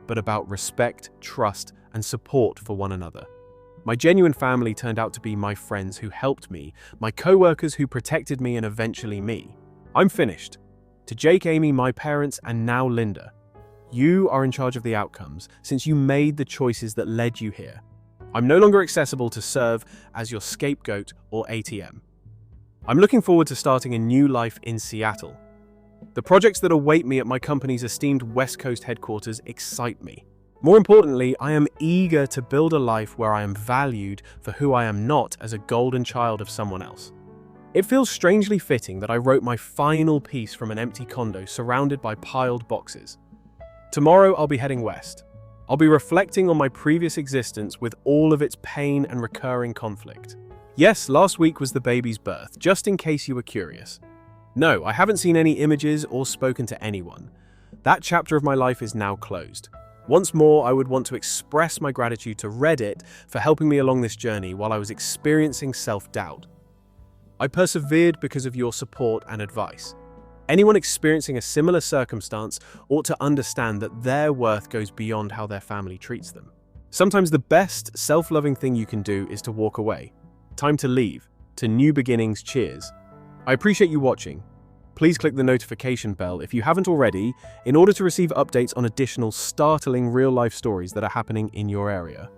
A: but about respect, trust, and support for one another. My genuine family turned out to be my friends who helped me, my co-workers who protected me, and eventually me. I'm finished. To Jake, Amy, my parents, and now Linda. You are in charge of the outcomes, since you made the choices that led you here. I'm no longer accessible to serve as your scapegoat or ATM. I'm looking forward to starting a new life in Seattle. The projects that await me at my company's esteemed West Coast headquarters excite me. More importantly, I am eager to build a life where I am valued for who I am not as a golden child of someone else. It feels strangely fitting that I wrote my final piece from an empty condo surrounded by piled boxes. Tomorrow I'll be heading west. I'll be reflecting on my previous existence with all of its pain and recurring conflict. Yes, last week was the baby's birth, just in case you were curious. No, I haven't seen any images or spoken to anyone. That chapter of my life is now closed. Once more, I would want to express my gratitude to Reddit for helping me along this journey while I was experiencing self-doubt. I persevered because of your support and advice. Anyone experiencing a similar circumstance ought to understand that their worth goes beyond how their family treats them. Sometimes the best self-loving thing you can do is to walk away. Time to leave. To new beginnings, cheers. I appreciate you watching. Please click the notification bell if you haven't already in order to receive updates on additional startling real-life stories that are happening in your area.